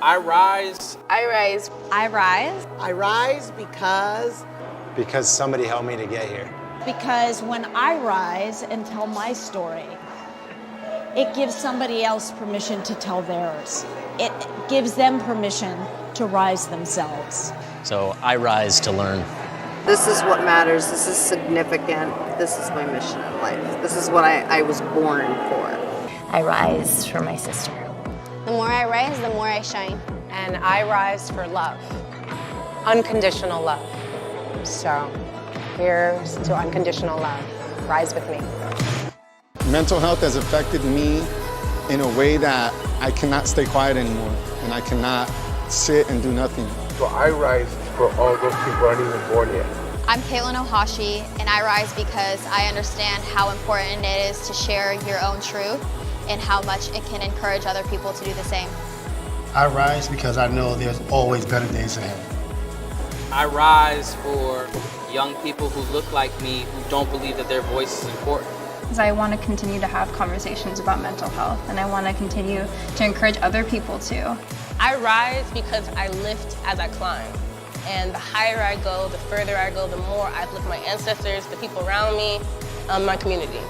I rise. I rise. I rise. I rise because somebody helped me to get here. Because when I rise and tell my story, it gives somebody else permission to tell theirs. It gives them permission to rise themselves. So I rise to learn. This is what matters. This is significant. This is my mission in life. This is what I was born for. I rise for my sister. The more I rise, the more I shine. And I rise for love, unconditional love. So here's to unconditional love. Rise with me. Mental health has affected me in a way that I cannot stay quiet anymore, and I cannot sit and do nothing. So I rise for all those people who aren't even born yet. I'm Caitlin Ohashi, and I rise because I understand how important it is to share your own truth and how much it can encourage other people to do the same. I rise because I know there's always better days ahead. I rise for young people who look like me, who don't believe that their voice is important. Because I want to continue to have conversations about mental health, and I want to continue to encourage other people to. I rise because I lift as I climb. And the higher I go, the further I go, the more I lift my ancestors, the people around me, my community.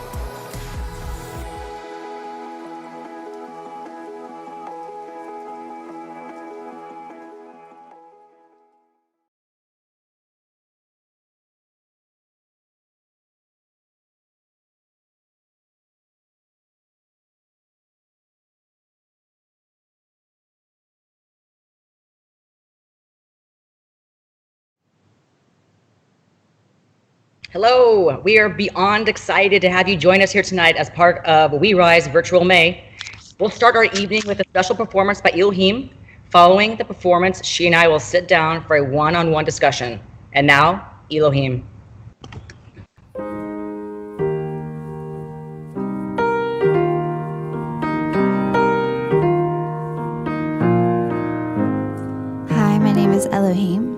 Hello, we are beyond excited to have you join us here tonight as part of We Rise Virtual May. We'll start our evening with a special performance by Elohim. Following the performance, she and I will sit down for a one-on-one discussion. And now, Elohim. Hi, my name is Elohim.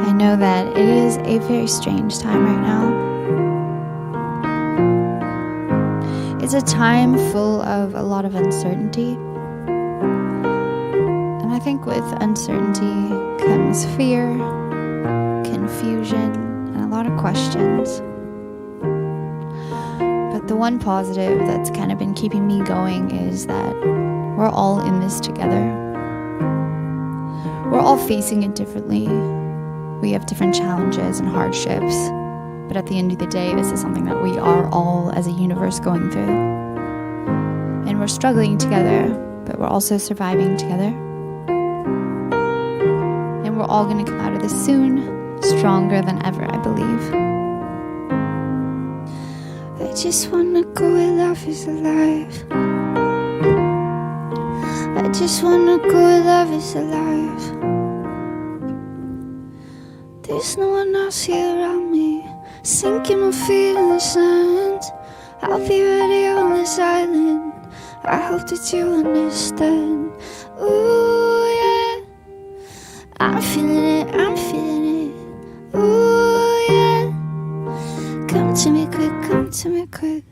I know that it is a very strange time right now. It's a time full of a lot of uncertainty. And I think with uncertainty comes fear, confusion, and a lot of questions. But the one positive that's kind of been keeping me going is that we're all in this together. We're all facing it differently. We have different challenges and hardships, but at the end of the day, this is something that we are all as a universe going through. And we're struggling together, but we're also surviving together. And we're all going to come out of this soon, stronger than ever, I believe. I just want to go where love is alive. I just want to go where love is alive. There's no one else here around me, sinking my feet in the sand. I'll be ready on this island. I hope that you understand. Ooh, yeah. I'm feeling it, I'm feeling it. Ooh, yeah. Come to me quick, come to me quick.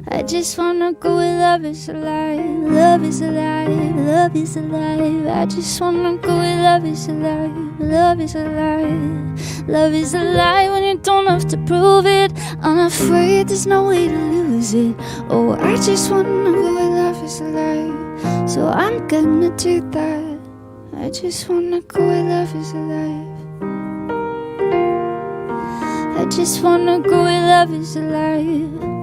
I just wanna go where love is alive. Love is alive, love is alive. I just wanna go where love is alive. Love is alive, love is alive when you don't have to prove it. Unafraid, there's no way to lose it. Oh, I just wanna go where love is alive. So I'm gonna do that. I just wanna go where love is alive. I just wanna go where love is alive.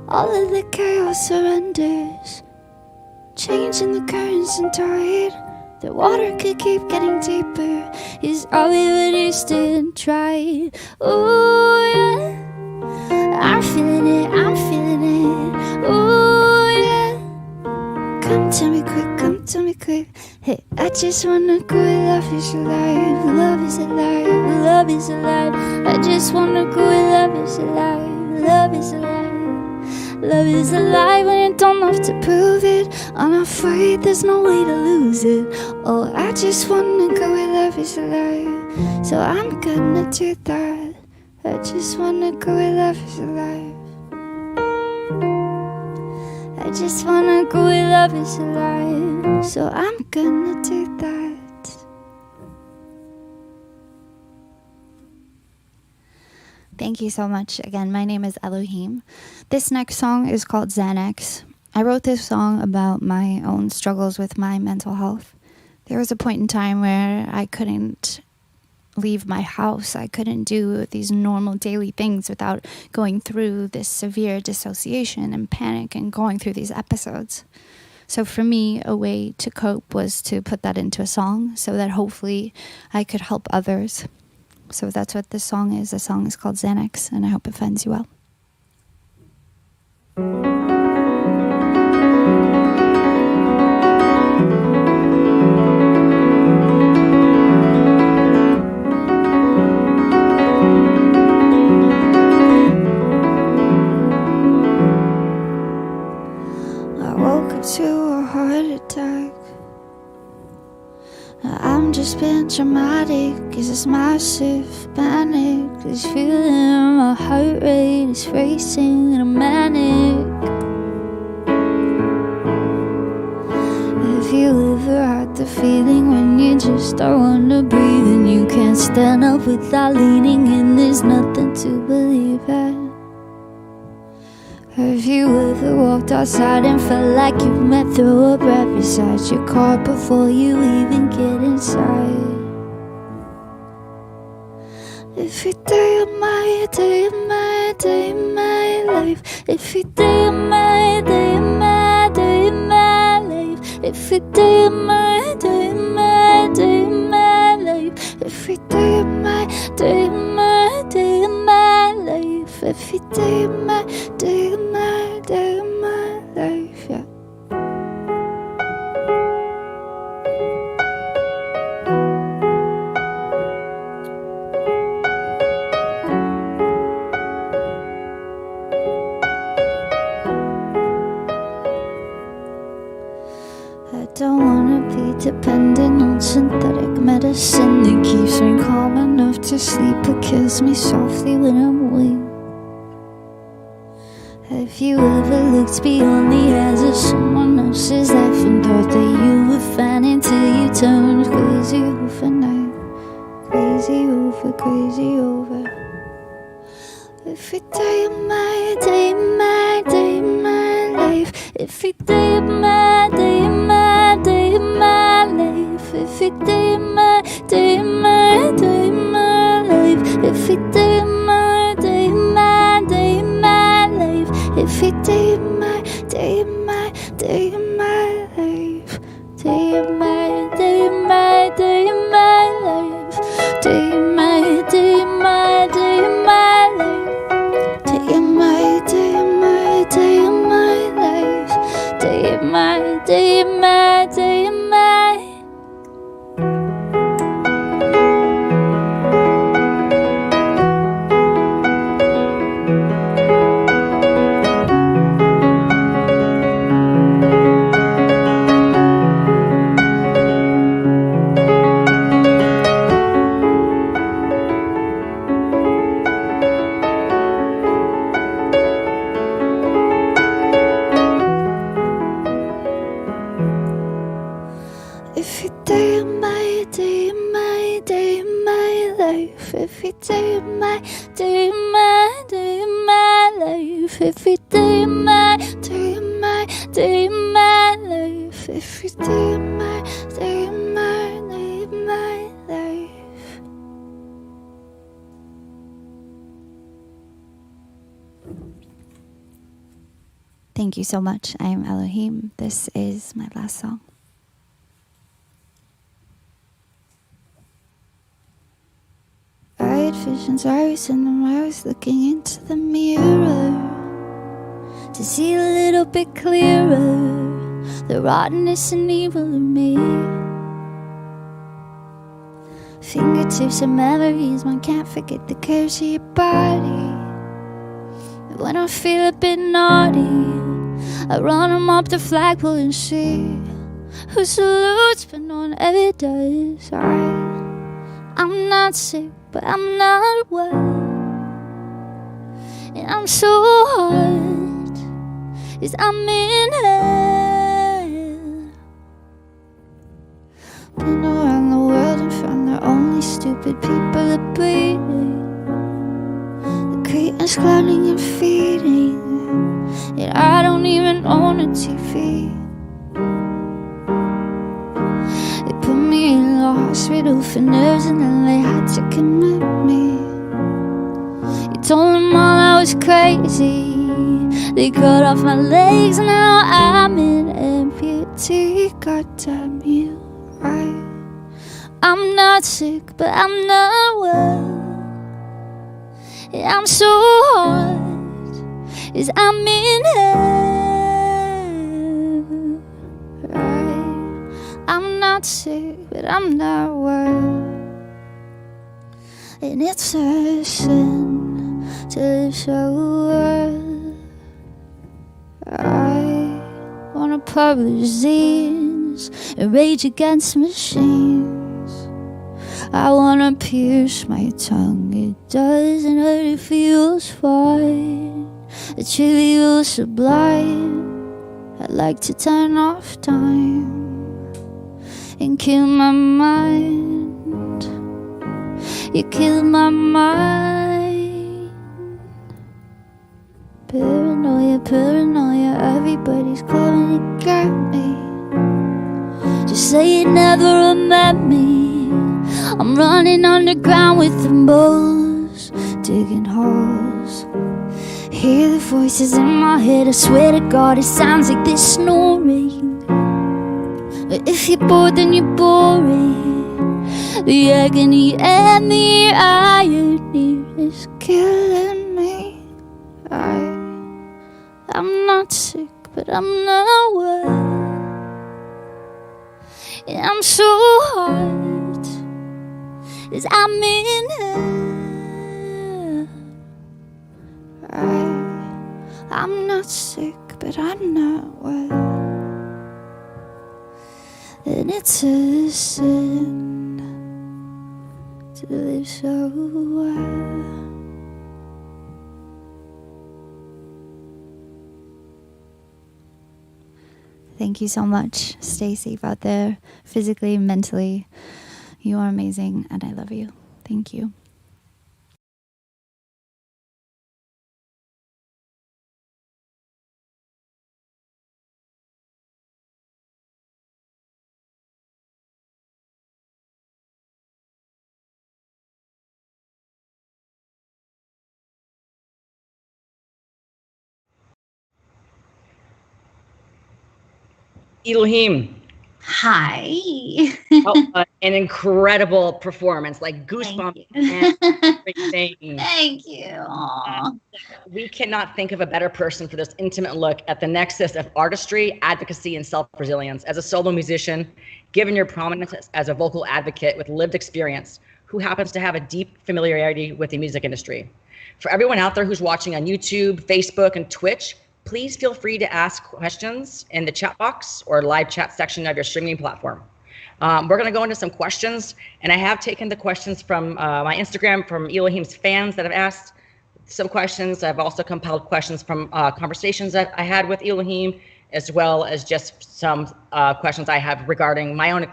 All of the chaos surrenders, changing the currents and tide. The water could keep getting deeper. Is all we really stood and tried. Ooh, yeah. I'm feeling it, I'm feeling it. Ooh, yeah. Come to me quick, come to me quick. Hey, I just wanna go where love is alive. Love is alive, love is alive. I just wanna go where love is alive. Love is alive. Love is alive when you don't have to prove it. Unafraid, there's no way to lose it. Oh, I just wanna go where love is alive. So I'm gonna do that. I just wanna go where love is alive. I just wanna go where love is alive, so I'm gonna do that. Thank you so much. Again, my name is Elohim. This next song is called Xanax. I wrote this song about my own struggles with my mental health. There was a point in time where I couldn't leave my house. I couldn't do these normal daily things without going through this severe dissociation and panic and going through these episodes. So for me, a way to cope was to put that into a song so that hopefully I could help others. So that's what this song is. The song is called Xanax, and I hope it finds you well. I woke up to a heart attack. I'm just being dramatic, cause it's massive panic. This feeling, my heart rate is racing and I'm manic. Have you ever had the feeling when you just don't wanna breathe and you can't stand up without leaning in? There's nothing to believe in. Have you ever walked outside and felt like you might throw up right beside your car before you even get inside? Every day of my day of my day of my life. Every day of my day of my day of my life. Every day of my day of my day of my life. Every day of my day of my day of my life. Every day of my day of my day of my life, yeah. I don't wanna be dependent on synthetic medicine that keeps me calm enough to sleep but kills me softly when I'm awake. Have you ever looked beyond the eyes of someone else's life and thought that you were fine until you turned crazy overnight? Crazy over, crazy over. Every day of my day, my day, my life. Every day of my day, my day, my life. Every day of my day, my day, my life. Every day of my day, my day, my life. Every day of my day, my day, my life. Day of my day, my day, my life. Day of my day, my day, my life. Day of my day, my day, my life. Day of my day, my day, my. Every day of my day, my day, my life. Every day of my day, my day, my life. Every day of my day, my day, my life. Every day of my day, my day, my life. Thank you so much. I am Elohim. This is my last song. I had visions, I was in them, I was looking into the mirror to see a little bit clearer the rottenness and evil in me. Fingertips and memories, one can't forget the curves of your body. When I feel a bit naughty, I run them up the flagpole and see who salutes but no one ever does. I'm not sick, but I'm not well, and I'm so hard. is I'm in hell. Been around the world and found the only stupid people are breathing. The craters clowning and feeding. Yet I don't even own a TV. They put me in the hospital for nerves and then they had to commit me. You told them all I was crazy. They cut off my legs and now I'm an amputee. Goddamn you, right? I'm not sick, but I'm not well. Yeah, I'm so hard, is I'm in hell, right? I'm not sick, but I'm not well. And it's a sin to live so well. I wanna publish zines and rage against machines. I wanna pierce my tongue, it doesn't hurt, it feels fine. The trivial sublime, I'd like to turn off time and kill my mind. You killed my mind. Paranoia, paranoia, everybody's coming to get me. Just say you never met me. I'm running underground with the bulls, digging holes. Hear the voices in my head, I swear to God it sounds like they're snoring. But if you're bored then you're boring. The agony and the irony is killing me. I'm not sick, but I'm not well. And I'm so hard, as I'm in hell. I'm not sick, but I'm not well. And it's a sin to live so well. Thank you so much. Stay safe out there, physically, mentally. You are amazing, and I love you. Thank you. Elohim. Hi. An incredible performance, like goosebumps and everything. Thank you. We cannot think of a better person for this intimate look at the nexus of artistry, advocacy, and self-resilience. As a solo musician, given your prominence as a vocal advocate with lived experience, who happens to have a deep familiarity with the music industry. For everyone out there who's watching on YouTube, Facebook, and Twitch, please feel free to ask questions in the chat box or live chat section of your streaming platform. We're going to go into some questions, and I have taken the questions from my Instagram from Elohim's fans that have asked some questions. I've also compiled questions from conversations that I had with Elohim, as well as just some questions I have regarding my own,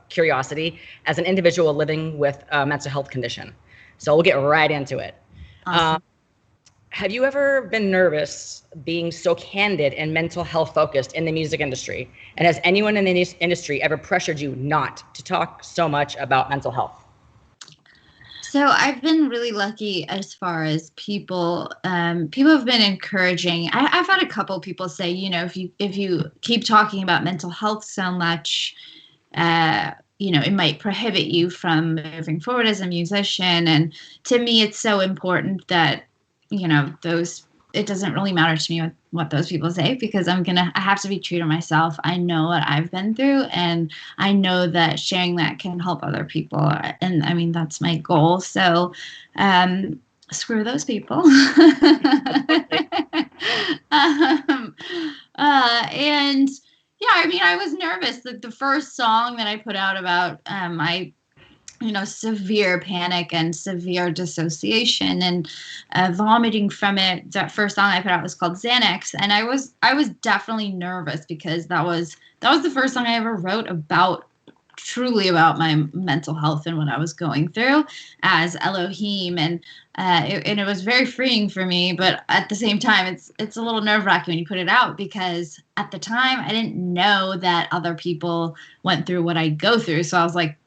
curiosity as an individual living with a mental health condition. So we'll get right into it. Awesome. Have you ever been nervous being so candid and mental health focused in the music industry? And has anyone in the industry ever pressured you not to talk so much about mental health? So I've been really lucky as far as people have been encouraging. I've had a couple people say, if you keep talking about mental health so much, it might prohibit you from moving forward as a musician. And to me, it's so important that it doesn't really matter to me what those people say, because I have to be true to myself. I know what I've been through, and I know that sharing that can help other people. And I mean, that's my goal. So, screw those people. And yeah, I mean, I was nervous. The first song that I put out about severe panic and severe dissociation and vomiting from it. That first song I put out was called Xanax, and I was definitely nervous because that was the first song I ever wrote truly about my mental health and what I was going through as Elohim, and it was very freeing for me. But at the same time, it's a little nerve-wracking when you put it out, because at the time I didn't know that other people went through what I go through. So I was like,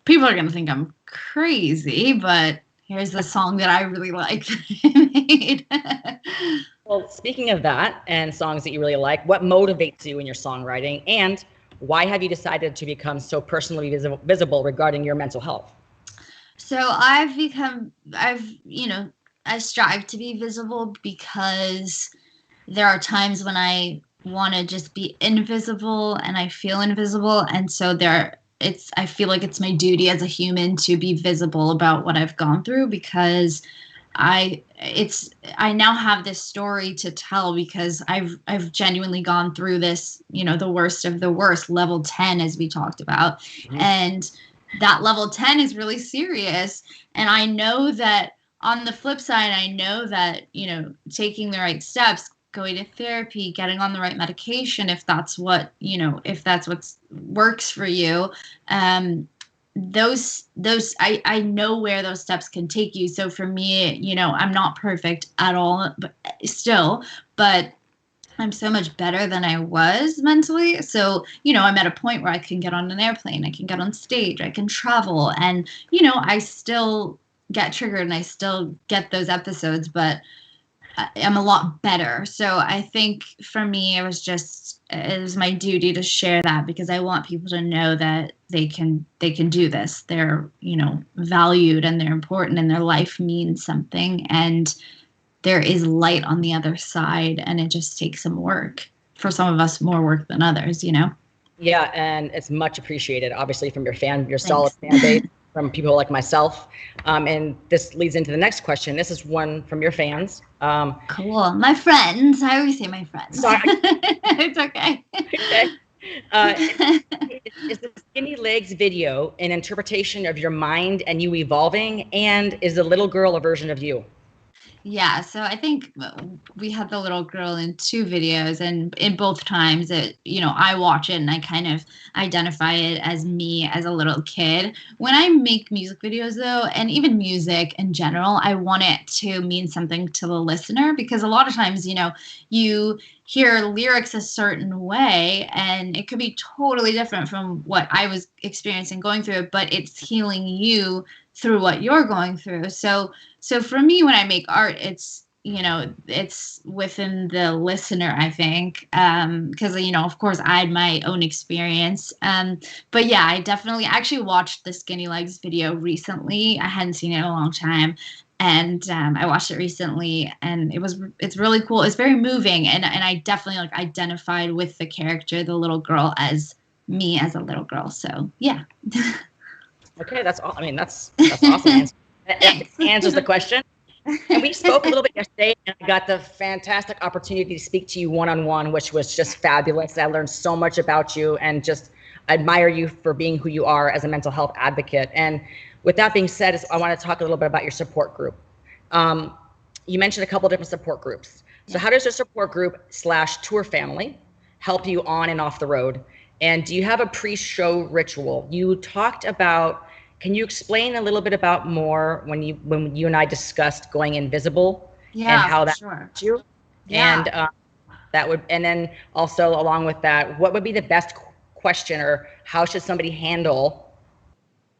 people are going to think I'm crazy, but here's the song that I really like made. Well, speaking of that and songs that you really like, what motivates you in your songwriting, and why have you decided to become so personally visible regarding your mental health? So I strive to be visible because there are times when I want to just be invisible and I feel invisible. And so I feel like it's my duty as a human to be visible about what I've gone through, because I now have this story to tell, because I've genuinely gone through this, the worst of the worst, level 10, as we talked about. Mm-hmm. And that level 10 is really serious. And I know that on the flip side, I know that, taking the right steps, going to therapy, getting on the right medication, if that's what works for you, I know where those steps can take you. So for me, I'm not perfect at all, but I'm so much better than I was mentally. So, I'm at a point where I can get on an airplane, I can get on stage, I can travel, and, I still get triggered and I still get those episodes, but I'm a lot better. So I think for me, it was my duty to share that, because I want people to know that they can do this. They're, valued and they're important and their life means something, and there is light on the other side, and it just takes some work. For some of us, more work than others, Yeah, and it's much appreciated, obviously, from your solid fan base, from people like myself. And this leads into the next question. This is one from your fans. Cool. My friends. I always say my friends. It's okay. Is the Skinny Legs video an interpretation of your mind and you evolving? And is the little girl a version of you? Yeah, so I think we had the little girl in 2 videos, and in both times I watch it and I kind of identify it as me as a little kid. When I make music videos though, and even music in general, I want it to mean something to the listener, because a lot of times, you hear lyrics a certain way and it could be totally different from what I was experiencing going through it, but it's healing you through what you're going through. So for me, when I make art, it's within the listener, I think, because, of course, I had my own experience. But yeah, I definitely actually watched the Skinny Legs video recently. I hadn't seen it in a long time. And I watched it recently, and it's really cool. It's very moving. And I definitely identified with the character, the little girl, as me as a little girl. So yeah. Okay, that's awesome. That answers the question. And we spoke a little bit yesterday, and I got the fantastic opportunity to speak to you one-on-one, which was just fabulous. I learned so much about you and just admire you for being who you are as a mental health advocate. And with that being said, I want to talk a little bit about your support group. You mentioned a couple different support groups. So how does your support group / tour family help you on and off the road? And do you have a pre-show ritual? You talked about, can you explain a little bit about more when you and I discussed going invisible and how that helped you? Yeah. And then also along with that, what would be the best question, or how should somebody handle,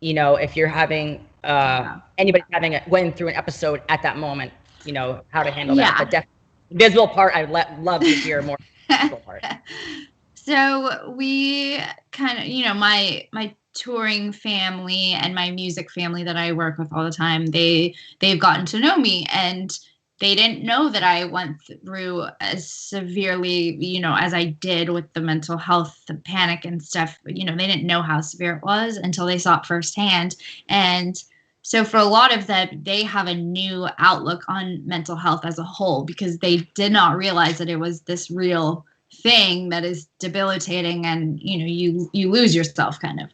if you're having anybody going through an episode at that moment, how to handle that. But definitely invisible part, I'd love to hear more invisible part. So we kind of, my touring family and my music family that I work with all the time, they've gotten to know me, and they didn't know that I went through as severely, as I did with the mental health, the panic and stuff. They didn't know how severe it was until they saw it firsthand. And so for a lot of them, they have a new outlook on mental health as a whole, because they did not realize that it was this real thing that is debilitating, and you lose yourself kind of.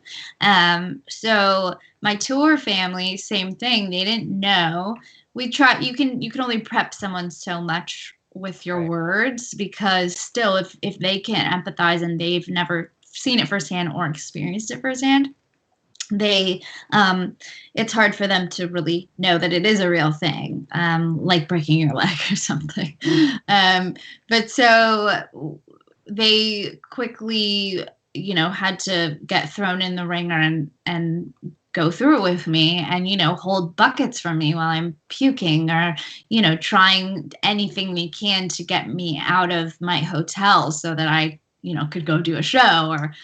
So my tour family, same thing. They didn't know. We try. You can only prep someone so much with your words, because still, if they can't empathize and they've never seen it firsthand or experienced it firsthand, it's hard for them to really know that it is a real thing, like breaking your leg or something. But so they quickly, had to get thrown in the ringer and go through it with me, and, hold buckets for me while I'm puking, or, trying anything they can to get me out of my hotel so that I, could go do a show. Or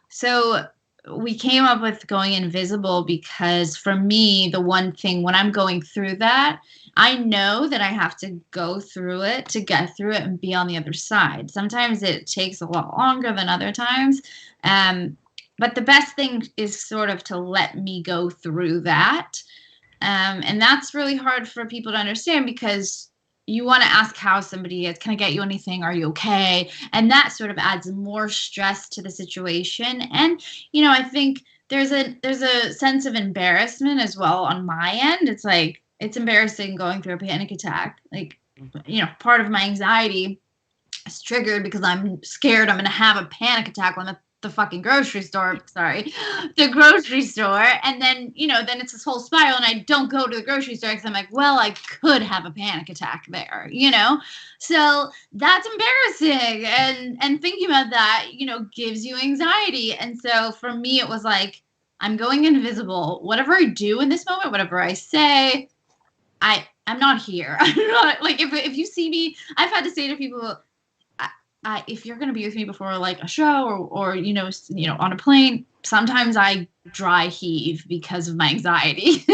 so we came up with going invisible, because for me, the one thing when I'm going through that, I know that I have to go through it to get through it and be on the other side. Sometimes it takes a lot longer than other times. But the best thing is sort of to let me go through that. And that's really hard for people to understand, because you want to ask how somebody is. Can I get you anything? Are you okay? And that sort of adds more stress to the situation. And, I think there's a sense of embarrassment as well on my end. It's like, it's embarrassing going through a panic attack. Like, part of my anxiety is triggered because I'm scared I'm going to have a panic attack when the fucking grocery store, the grocery store. And then, then it's this whole spiral, and I don't go to the grocery store because I'm like, well, I could have a panic attack there, So that's embarrassing. And thinking about that, gives you anxiety. And so for me, it was like, I'm going invisible. Whatever I do in this moment, whatever I say, I'm not here. I'm not, like, if you see me, I've had to say to people, if you're going to be with me before like a show or on a plane, sometimes I dry heave because of my anxiety.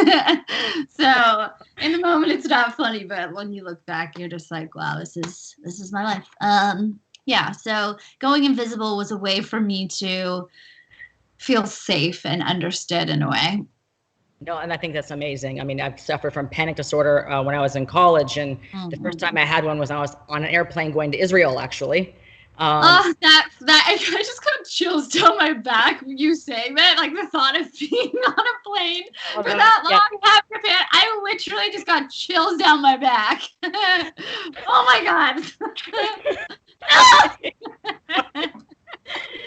So in the moment it's not funny, but when you look back, you're just like, wow, this is my life. Yeah. So going invisible was a way for me to feel safe and understood in a way. No, and I think that's amazing. I mean, I've suffered from panic disorder when I was in college, and the first time I had one was when I was on an airplane going to Israel, actually. That I just got chills down my back you saying that, like the thought of being on a plane for that long after that. I literally just got chills down my back. Oh my God.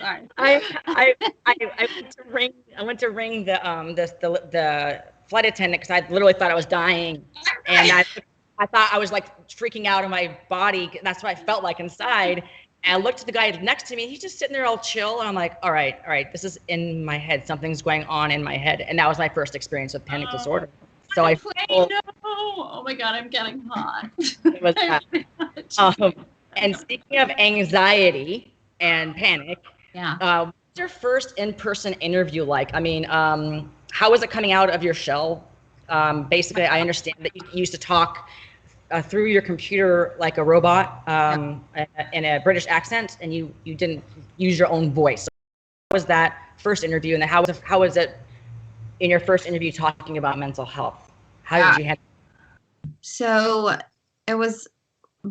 Sorry. I went to ring the flight attendant because I literally thought I was dying, and I thought I was like freaking out in my body. That's what I felt like inside. And I looked at the guy next to me. He's just sitting there all chill. And I'm like, all right, this is in my head. Something's going on in my head. And that was my first experience with panic disorder. So no. Oh my God, I'm getting hot. It was and speaking of anxiety and panic, what's your first in-person interview like? I mean, how was it coming out of your shell? Basically, I understand that you used to talk through your computer like a robot in a British accent, and you didn't use your own voice. So how was that first interview, and how was it in your first interview talking about mental health? How did you handle it? So it was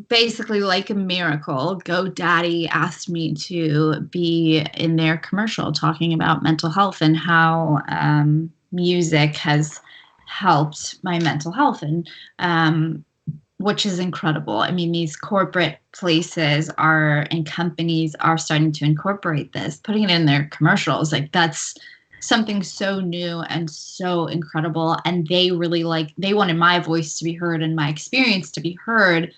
basically like a miracle. GoDaddy asked me to be in their commercial talking about mental health and how music has helped my mental health, and which is incredible. I mean, these corporate places and companies are starting to incorporate this, putting it in their commercials. Like, that's something so new and so incredible. And they really they wanted my voice to be heard and my experience to be heard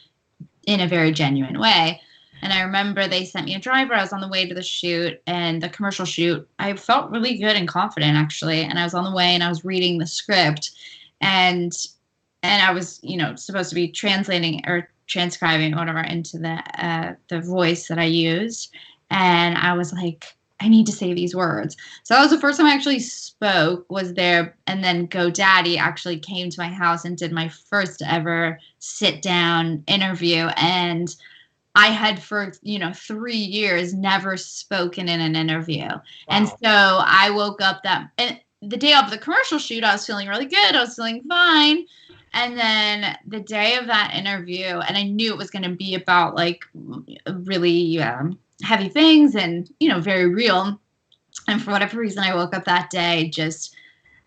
in a very genuine way. And I remember they sent me a driver. I was on the way to the shoot, and the commercial shoot, I felt really good and confident, actually. And I was on the way and I was reading the script, and I was, supposed to be translating or transcribing or whatever into the voice that I used. And I was like, I need to say these words. So that was the first time I actually spoke, was there. And then GoDaddy actually came to my house and did my first ever sit down interview. And I had for, 3 years never spoken in an interview. Wow. And so I woke up the day of the commercial shoot, I was feeling really good. I was feeling fine. And then the day of that interview, and I knew it was going to be about like really heavy things and, you know, very real. And for whatever reason, I woke up that day, just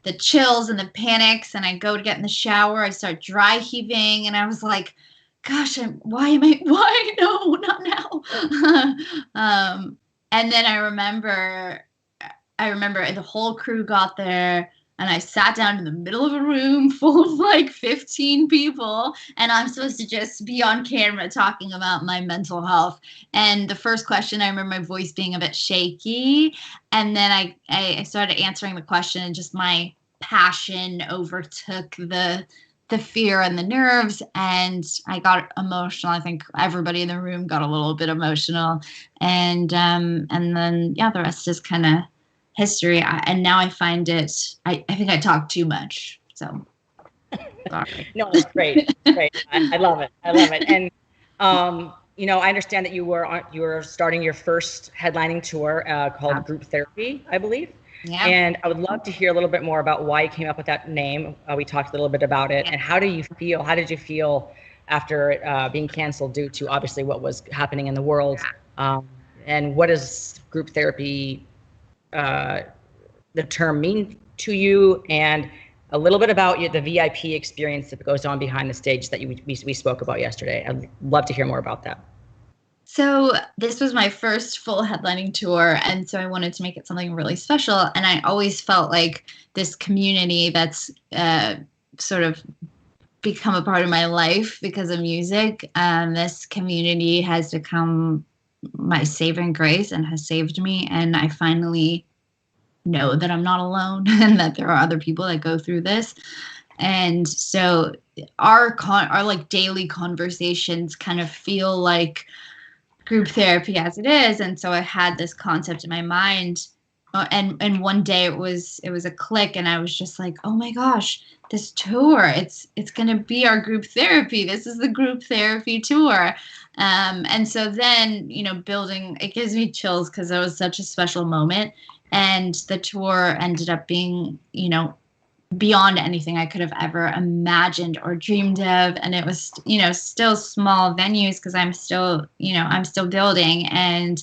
the chills and the panics. And I go to get in the shower. I start dry heaving. And I was like, gosh, why? No, not now. And then I remember the whole crew got there. And I sat down in the middle of a room full of like 15 people, and I'm supposed to just be on camera talking about my mental health. And the first question, I remember my voice being a bit shaky. And then I started answering the question, and just my passion overtook the fear and the nerves. And I got emotional. I think everybody in the room got a little bit emotional. And then, yeah, the rest is kind of history. And now I find it, I think I talk too much. So sorry. No, it's great. Great. I love it. And, you know, I understand that you were starting your first headlining tour called Group Therapy, I believe. Yeah. And I would love to hear a little bit more about why you came up with that name. We talked a little bit about it. And how did you feel after being canceled due to obviously what was happening in the world? And what does group therapy, the term, mean to you? And a little bit about the VIP experience that goes on behind the stage that we spoke about yesterday. I'd love to hear more about that. So this was my first full headlining tour, and so I wanted to make it something really special. And I always felt like this community that's sort of become a part of my life because of music. This community has become my saving grace and has saved me. And I finally know that I'm not alone and that there are other people that go through this. And so our like daily conversations kind of feel like group therapy as it is. And so I had this concept in my mind, and one day it was a click, and I was just like, oh my gosh, this tour, it's going to be our group therapy. This is the group therapy tour. And so then, you know, building, it gives me chills because it was such a special moment. And the tour ended up being, you know, beyond anything I could have ever imagined or dreamed of. And it was, you know, still small venues because I'm still building. And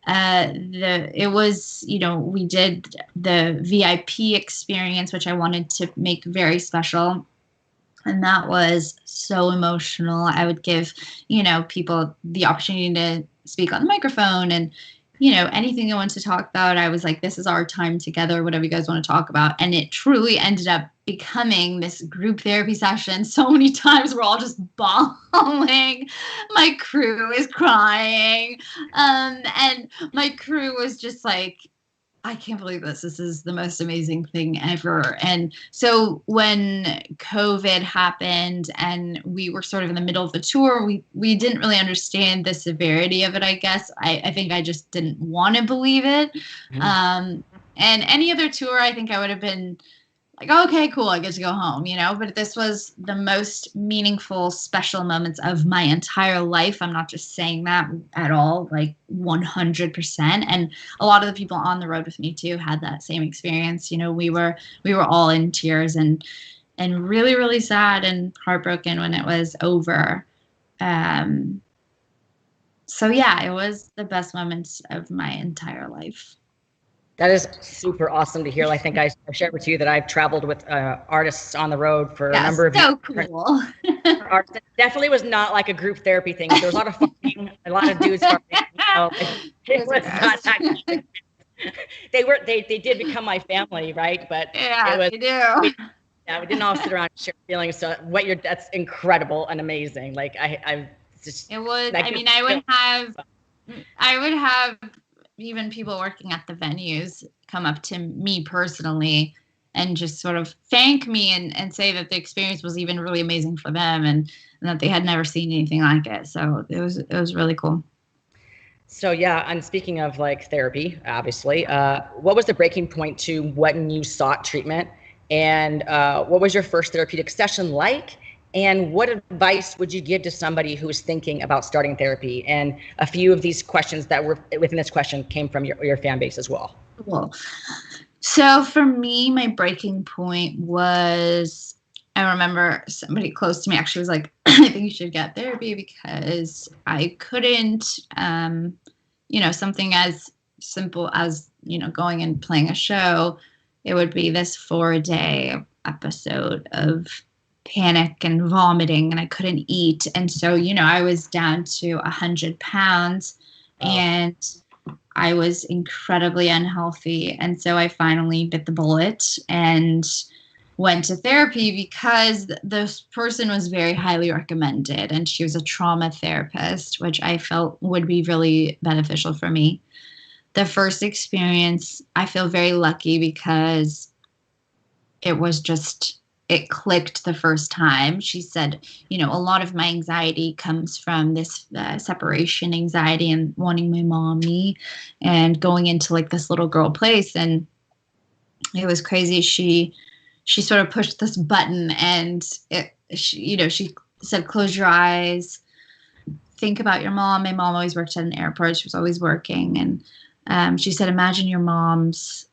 it was, you know, we did the VIP experience, which I wanted to make very special. And that was so emotional. I would give, you know, people the opportunity to speak on the microphone, and, you know, anything they wanted to talk about. I was like, this is our time together, whatever you guys want to talk about. And it truly ended up becoming this group therapy session. So many times we're all just bawling. My crew is crying. And my crew was just like, I can't believe this. This is the most amazing thing ever. And so when COVID happened and we were sort of in the middle of the tour, we didn't really understand the severity of it, I guess. I think I just didn't want to believe it. Mm-hmm. And any other tour, I think I would have been like, okay, cool, I get to go home, you know? But this was the most meaningful, special moments of my entire life. I'm not just saying that at all, like 100%. And a lot of the people on the road with me too had that same experience. You know, we were all in tears and really, really sad and heartbroken when it was over. So yeah, it was the best moments of my entire life. That is super awesome to hear. I think I shared with you that I've traveled with artists on the road for a number of years. So cool. It definitely was not like a group therapy thing. There was a lot of fighting, a lot of dudes fighting. It was not that. They did become my family, right? But yeah, it was, they do. We didn't all sit around and share feelings. So that's incredible and amazing. Like I just. It was. Like, I mean, I would have even people working at the venues come up to me personally and just sort of thank me and say that the experience was even really amazing for them and that they had never seen anything like it. So it was really cool. So yeah, and speaking of like therapy, obviously, what was the breaking point to when you sought treatment, and what was your first therapeutic session like? And what advice would you give to somebody who is thinking about starting therapy? And a few of these questions that were within this question came from your fan base as well. Cool. So for me, my breaking point was, I remember somebody close to me actually was like, I think you should get therapy because I couldn't, something as simple as, going and playing a show, it would be this 4-day episode of panic and vomiting, and I couldn't eat. And so, I was down to 100 pounds and I was incredibly unhealthy. And so I finally bit the bullet and went to therapy because this person was very highly recommended, and she was a trauma therapist, which I felt would be really beneficial for me. The first experience, I feel very lucky because it clicked the first time. She said, a lot of my anxiety comes from this separation anxiety and wanting my mommy and going into like this little girl place. And it was crazy. She sort of pushed this button and she said, close your eyes, think about your mom. My mom always worked at an airport. She was always working. And she said, imagine your mom's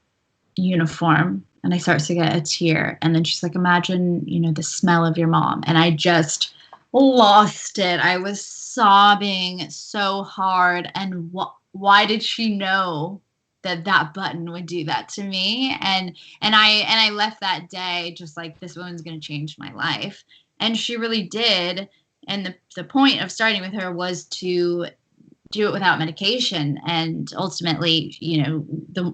uniform. And I started to get a tear. And then she's like, imagine, the smell of your mom. And I just lost it. I was sobbing so hard. And why did she know that button would do that to me? And I left that day just like, this woman's going to change my life. And she really did. And the point of starting with her was to do it without medication. And ultimately,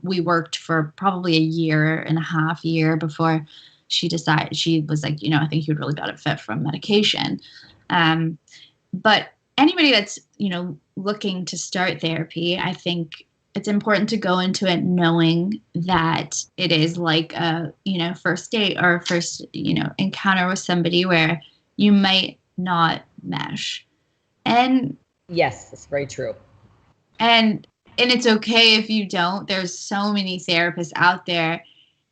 we worked for probably a year and a half before she decided, she was like, I think you'd really benefit from medication. But anybody that's, looking to start therapy, I think it's important to go into it knowing that it is like a, first date or first, encounter with somebody where you might not mesh. And yes, that's very true. And it's okay if you don't. There's so many therapists out there.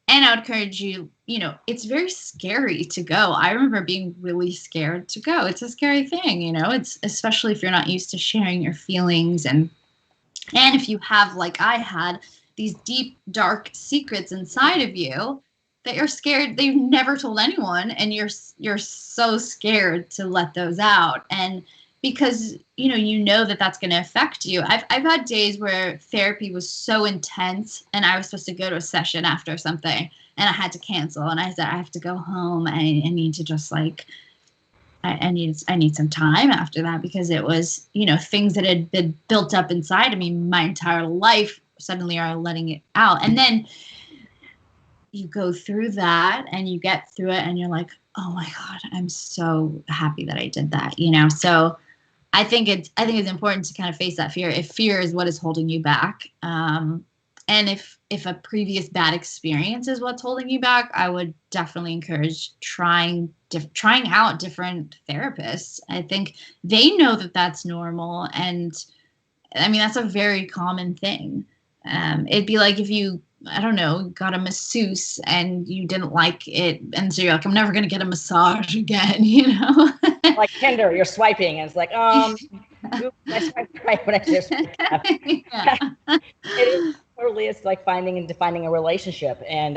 And I would encourage you, it's very scary to go. I remember being really scared to go. It's a scary thing, it's especially if you're not used to sharing your feelings. And if you have, like I had, these deep, dark secrets inside of you that you're scared, that you've never told anyone, and you're so scared to let those out. And because, that that's going to affect you. I've had days where therapy was so intense and I was supposed to go to a session after something and I had to cancel. And I said, I have to go home. I need to just like, I need some time after that, because it was, things that had been built up inside of me my entire life suddenly are letting it out. And then you go through that and you get through it and you're like, oh my God, I'm so happy that I did that, So I think it's important to kind of face that fear. If fear is what is holding you back, and if a previous bad experience is what's holding you back, I would definitely encourage trying out different therapists. I think they know that that's normal, and I mean that's a very common thing. It'd be like if you, I don't know, got a masseuse and you didn't like it, and so you're like, I'm never going to get a massage again, Like Tinder, you're swiping, and it's like, oops, I swiped right when I just yeah. It totally is like finding and defining a relationship, and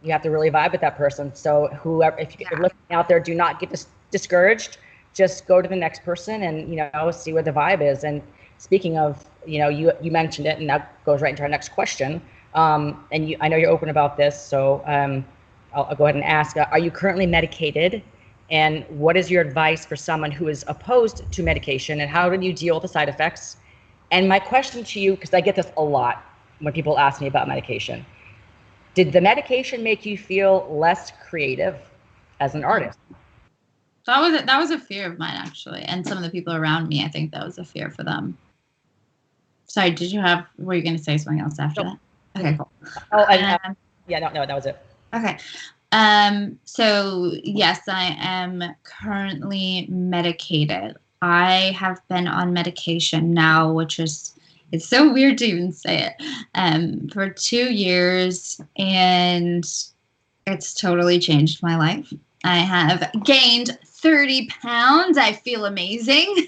you have to really vibe with that person. So whoever, if you're looking out there, do not get discouraged. Just go to the next person and see where the vibe is. And speaking of, you mentioned it, and that goes right into our next question. And I know you're open about this, so I'll go ahead and ask, are you currently medicated? And what is your advice for someone who is opposed to medication, and how do you deal with the side effects? And my question to you, because I get this a lot when people ask me about medication, did the medication make you feel less creative as an artist? That was a fear of mine, actually. And some of the people around me, I think that was a fear for them. Sorry, were you going to say something else after that? Okay, cool. Oh, no, that was it. Okay. So yes, I am currently medicated. I have been on medication now, which is, it's so weird to even say it, for 2 years, and it's totally changed my life. I have gained 30 pounds. I feel amazing.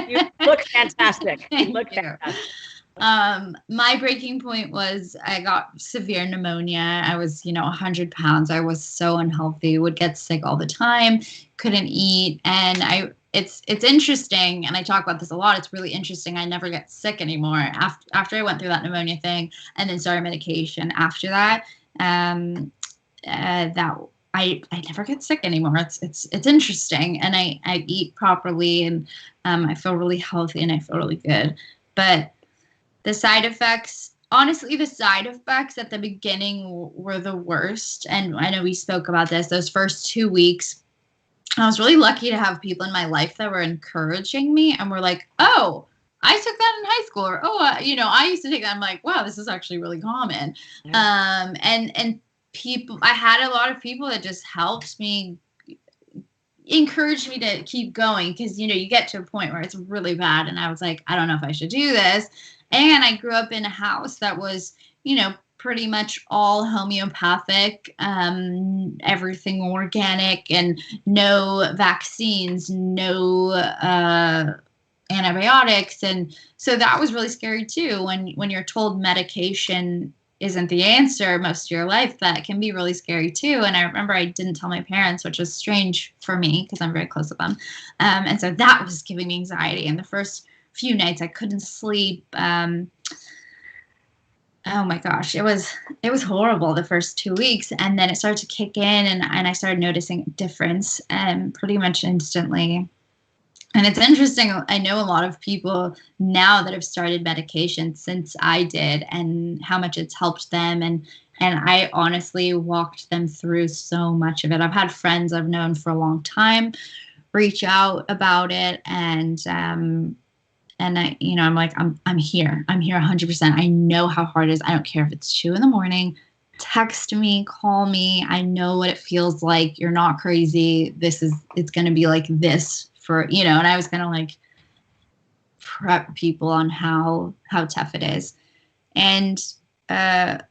You look fantastic. You look fantastic. My breaking point was I got severe pneumonia. I was, 100 pounds. I was so unhealthy, would get sick all the time, couldn't eat. And it's interesting. And I talk about this a lot. It's really interesting. I never get sick anymore after I went through that pneumonia thing and then started medication after that. I never get sick anymore. It's interesting. And I eat properly and, I feel really healthy and I feel really good. But the side effects, honestly, the side effects at the beginning were the worst. And I know we spoke about this, those first 2 weeks. I was really lucky to have people in my life that were encouraging me and were like, oh, I took that in high school. Or, oh, I used to take that. I'm like, wow, this is actually really common. Yeah. And people, I had a lot of people that just helped me, encouraged me to keep going. Because, you get to a point where it's really bad. And I was like, I don't know if I should do this. And I grew up in a house that was, pretty much all homeopathic, everything organic and no vaccines, no antibiotics. And so that was really scary too. When you're told medication isn't the answer most of your life, that can be really scary too. And I remember I didn't tell my parents, which was strange for me because I'm very close with them. And so that was giving me anxiety. And the first few nights I couldn't sleep. Oh my gosh, it was horrible the first 2 weeks, and then it started to kick in, and I started noticing a difference, pretty much instantly. And it's interesting. I know a lot of people now that have started medication since I did, and how much it's helped them, and I honestly walked them through so much of it. I've had friends I've known for a long time reach out about it, and I, I'm like, I'm here 100%. I know how hard it is. I don't care if it's 2 a.m. Text me, call me. I know what it feels like. You're not crazy. It's going to be like this for, and I was going to like prep people on how tough it is. And, as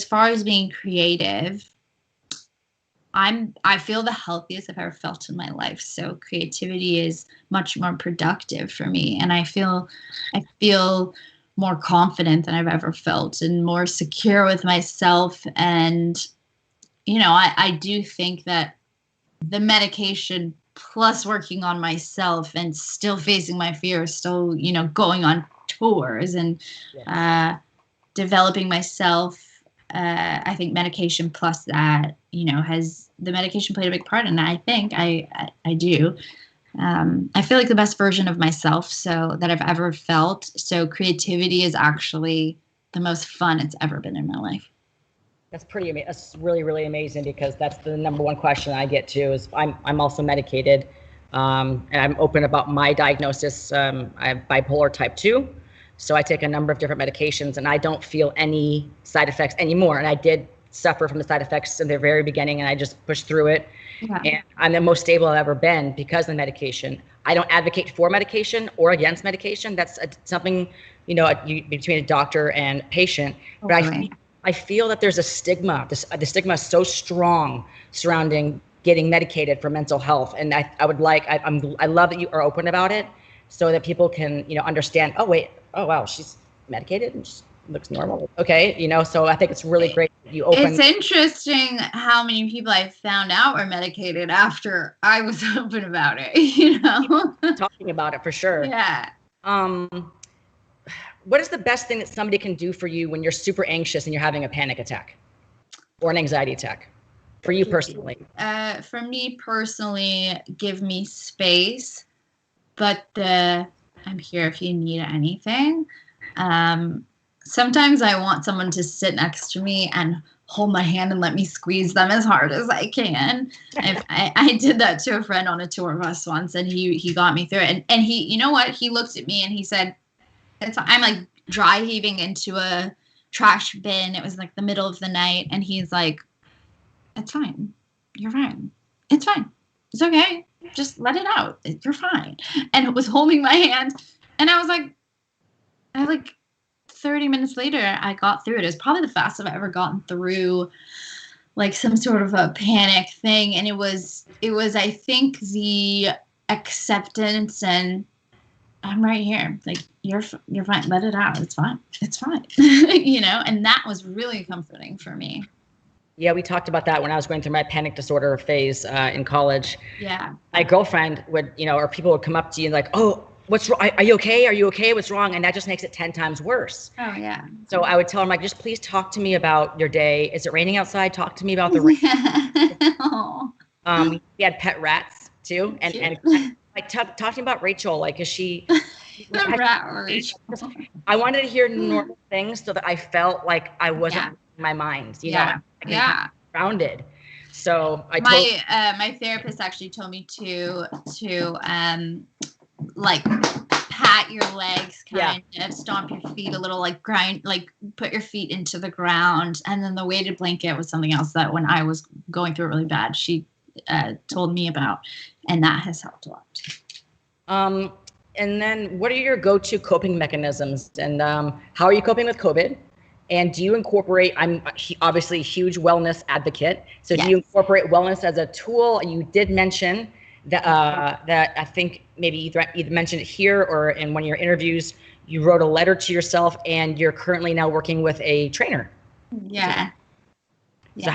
far as being creative, I feel the healthiest I've ever felt in my life. So creativity is much more productive for me. And I feel more confident than I've ever felt and more secure with myself. And, I do think that the medication plus working on myself and still facing my fears, still, going on tours and developing myself. I think medication plus that, has the medication played a big part in that. I think I do. I feel like the best version of myself that I've ever felt. So creativity is actually the most fun it's ever been in my life. That's pretty amazing. That's really, really amazing, because that's the number one question I get to is I'm also medicated. And I'm open about my diagnosis. I have bipolar type 2. So I take a number of different medications and I don't feel any side effects anymore. And I did suffer from the side effects in the very beginning, and I just pushed through it. Yeah. And I'm the most stable I've ever been because of the medication. I don't advocate for medication or against medication. That's something, between a doctor and patient. Okay. But I feel that there's a stigma. The stigma is so strong surrounding getting medicated for mental health. And I love that you are open about it, so that people can, understand, oh wow, she's medicated and she looks normal. Okay. So I think it's really great that you open. It's interesting how many people I found out were medicated after I was open about it, Talking about it for sure. Yeah. What is the best thing that somebody can do for you when you're super anxious and you're having a panic attack or an anxiety attack? For you personally? For me personally, give me space, but I'm here if you need anything. Sometimes I want someone to sit next to me and hold my hand and let me squeeze them as hard as I can. I did that to a friend on a tour bus once, and he got me through it. And he, you know what? He looked at me and he said, I'm like dry heaving into a trash bin. It was like the middle of the night. And he's like, it's fine. You're fine. It's fine. It's okay. Just let it out. You're fine. And it was holding my hand. And I was like 30 minutes later, I got through it. It was probably the fastest I've ever gotten through like some sort of a panic thing. And it was, I think, the acceptance and I'm right here. Like, you're fine. Let it out. It's fine. It's fine. You know, and that was really comforting for me. Yeah, we talked about that when I was going through my panic disorder phase in college. Yeah. My girlfriend would, or people would come up to you and like, oh, what's wrong? Are you okay? Are you okay? What's wrong? And that just makes it 10 times worse. Oh, yeah. So I would tell them, like, just please talk to me about your day. Is it raining outside? Talk to me about the rain. We had pet rats too. And like talk to me about Rachel. Like, is she... Rachel. I wanted to hear normal things so that I felt like I wasn't in my mind, you know, grounded. So my therapist actually told me to like pat your legs, kind of stomp your feet a little, like grind, like put your feet into the ground. And then the weighted blanket was something else that when I was going through it really bad, she told me about, and that has helped a lot. And then what are your go-to coping mechanisms, and how are you coping with COVID? And do you incorporate, I'm obviously a huge wellness advocate, so do you incorporate wellness as a tool? You did mention that, that I think maybe either mentioned it here or in one of your interviews, you wrote a letter to yourself, and you're currently now working with a trainer. Yeah. So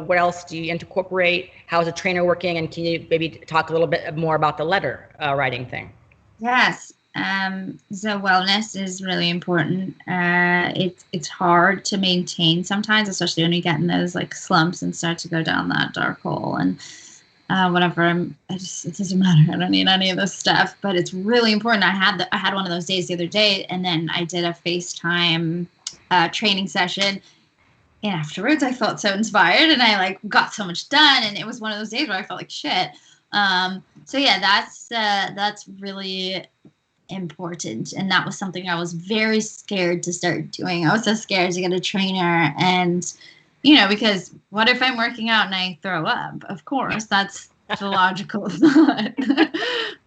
what else do you incorporate? How is a trainer working? And can you maybe talk a little bit more about the letter writing thing? Yes. So wellness is really important. It's hard to maintain sometimes, especially when you get in those like slumps and start to go down that dark hole and whatever. It doesn't matter. I don't need any of this stuff, but it's really important. I had one of those days the other day, and then I did a FaceTime training session. And afterwards, I felt so inspired, and I like got so much done. And it was one of those days where I felt like shit. So yeah, that's really important. And that was something I was very scared to start doing. I was so scared to get a trainer, and because what if I'm working out and I throw up? Of course, that's the logical thought.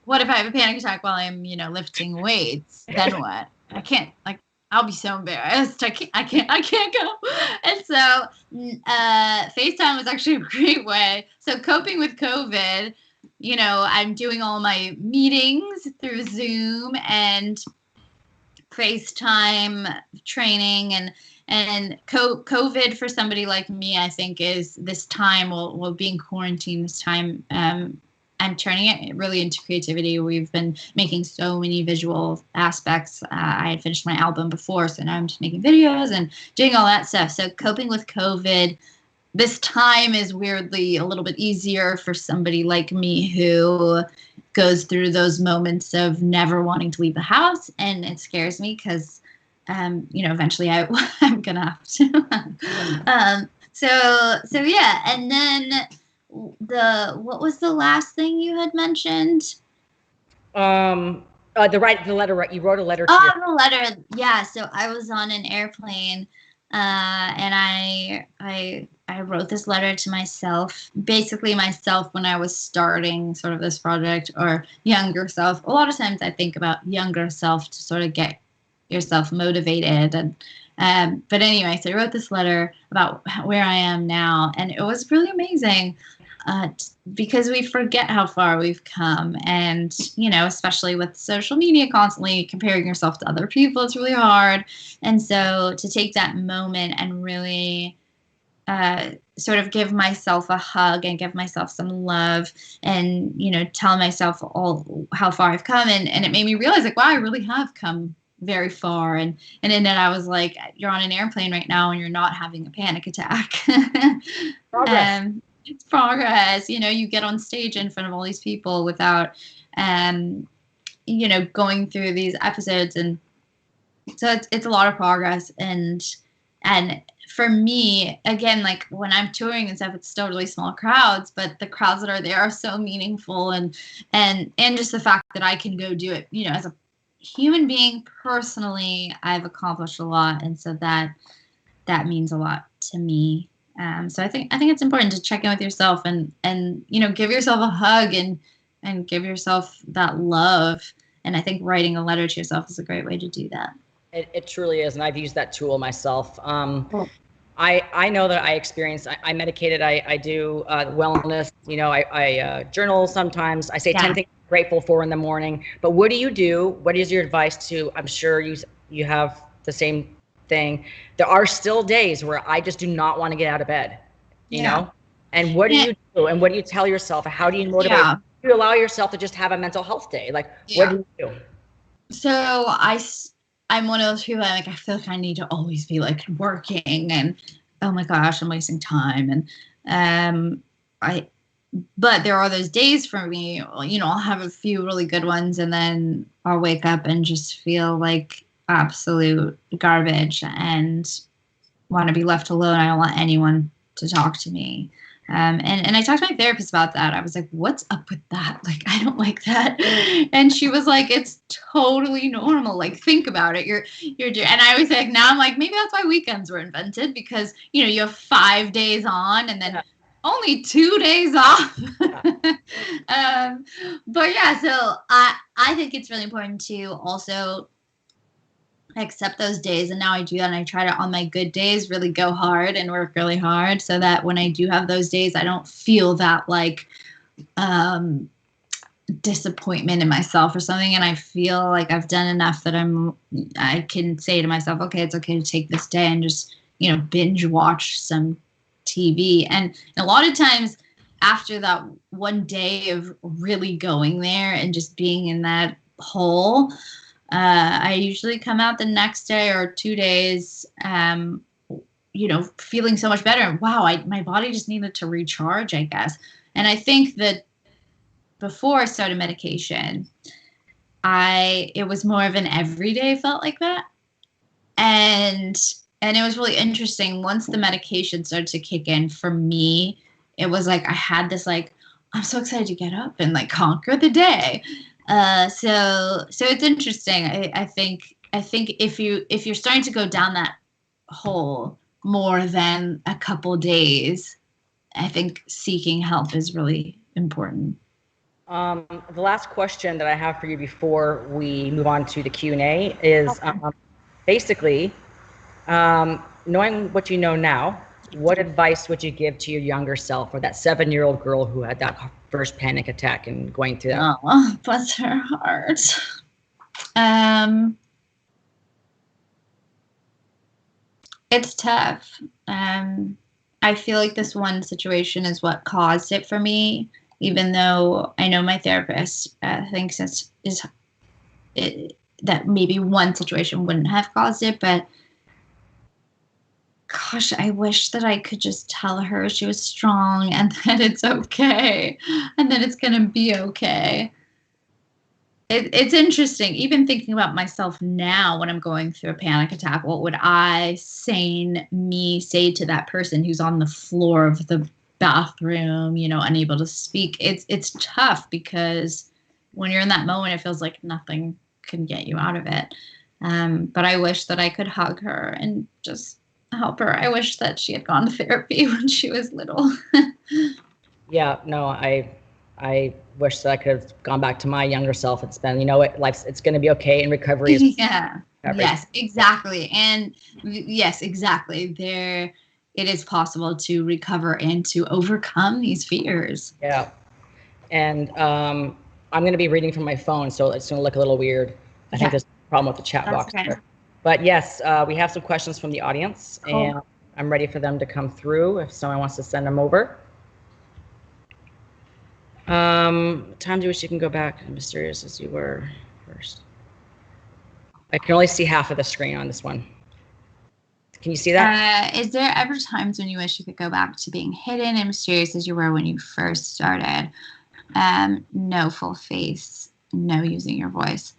What if I have a panic attack while I'm lifting weights? Then what? I can't, like, I'll be so embarrassed. I can't go. And so FaceTime was actually a great way. So coping with COVID, I'm doing all my meetings through Zoom and FaceTime training, and COVID for somebody like me, I think, is this time, well being quarantined this time, I'm turning it really into creativity. We've been making so many visual aspects. I had finished my album before, so now I'm just making videos and doing all that stuff. So coping with COVID, this time is weirdly a little bit easier for somebody like me who goes through those moments of never wanting to leave the house. And it scares me because, eventually I'm going to have to. So yeah. And then what was the last thing you had mentioned? The letter. You wrote a letter to the letter. Yeah. So I was on an airplane, and I wrote this letter to myself, basically myself when I was starting sort of this project, or younger self. A lot of times I think about younger self to sort of get yourself motivated. And but anyway, so I wrote this letter about where I am now, and it was really amazing. Because we forget how far we've come, and especially with social media constantly comparing yourself to other people, it's really hard. And so to take that moment and really sort of give myself a hug and give myself some love, and tell myself all how far I've come, and it made me realize, like, wow, I really have come very far. And in that I was like, you're on an airplane right now and you're not having a panic attack. It's progress. You get on stage in front of all these people without, going through these episodes. And so it's a lot of progress. And for me, again, like when I'm touring and stuff, it's still really small crowds, but the crowds that are there are so meaningful. And just the fact that I can go do it, as a human being personally, I've accomplished a lot. And so that means a lot to me. So I think it's important to check in with yourself and give yourself a hug and give yourself that love. And I think writing a letter to yourself is a great way to do that. It truly is, and I've used that tool myself. I know that I experience. I medicated. I do wellness. I journal sometimes. I say 10 things grateful for in the morning. But what do you do? What is your advice to, I'm sure you have the same thing. There are still days where I just do not want to get out of bed, you know? And what do you do? And what do you tell yourself? How do you motivate? Yeah. Do you allow yourself to just have a mental health day? Like, what do you do? So I'm one of those people I feel like I need to always be like working and oh my gosh, I'm wasting time. And but there are those days for me, you know, I'll have a few really good ones and then I'll wake up and just feel like absolute garbage and want to be left alone. I don't want anyone to talk to me. And I talked to my therapist about that. I was like, what's up with that? Like, I don't like that. And she was like, it's totally normal. Like, think about it. You're and I was like, now I'm like, maybe that's why weekends were invented because, you know, you have 5 days on and then only 2 days off. But yeah, so I think it's really important to also accept those days, and now I do that, and I try to, on my good days, really go hard and work really hard so that when I do have those days, I don't feel that like disappointment in myself or something, and I feel like I've done enough that I can say to myself, okay, it's okay to take this day and just, you know, binge watch some TV. And a lot of times after that one day of really going there and just being in that hole, I usually come out the next day or 2 days, you know, feeling so much better. And wow, my body just needed to recharge, I guess. And I think that before I started medication, it was more of an everyday felt like that. And it was really interesting. Once the medication started to kick in for me, it was like I had this like, I'm so excited to get up and like conquer the day. So it's interesting. I think if you're starting to go down that hole more than a couple days, I think seeking help is really important. The last question that I have for you before we move on to the Q&A is basically, knowing what you know now, what advice would you give to your younger self, or that 7-year-old girl who had that first panic attack and going through that? Oh, bless her heart. It's tough. I feel like this one situation is what caused it for me, even though I know my therapist thinks that maybe one situation wouldn't have caused it, but gosh, I wish that I could just tell her she was strong and that it's okay and that it's going to be okay. It's interesting, even thinking about myself now when I'm going through a panic attack, what would sane me say to that person who's on the floor of the bathroom, you know, unable to speak? It's tough because when you're in that moment, it feels like nothing can get you out of it. But I wish that I could hug her and just help her. I wish that she had gone to therapy when she was little. Yeah, no, I wish that I could have gone back to my younger self. It's been, you know, it's going to be okay, and recovery is recovery. Yes, exactly. And yes, exactly. It is possible to recover and to overcome these fears. Yeah. And I'm going to be reading from my phone, so it's going to look a little weird. I think there's a problem with the chat box. Okay. But yes, we have some questions from the audience, and I'm ready for them to come through if someone wants to send them over. Time do you wish you can go back, mysterious as you were first? I can only see half of the screen on this one. Can you see that? Is there ever times when you wish you could go back to being hidden and mysterious as you were when you first started? No, full face. No, using your voice.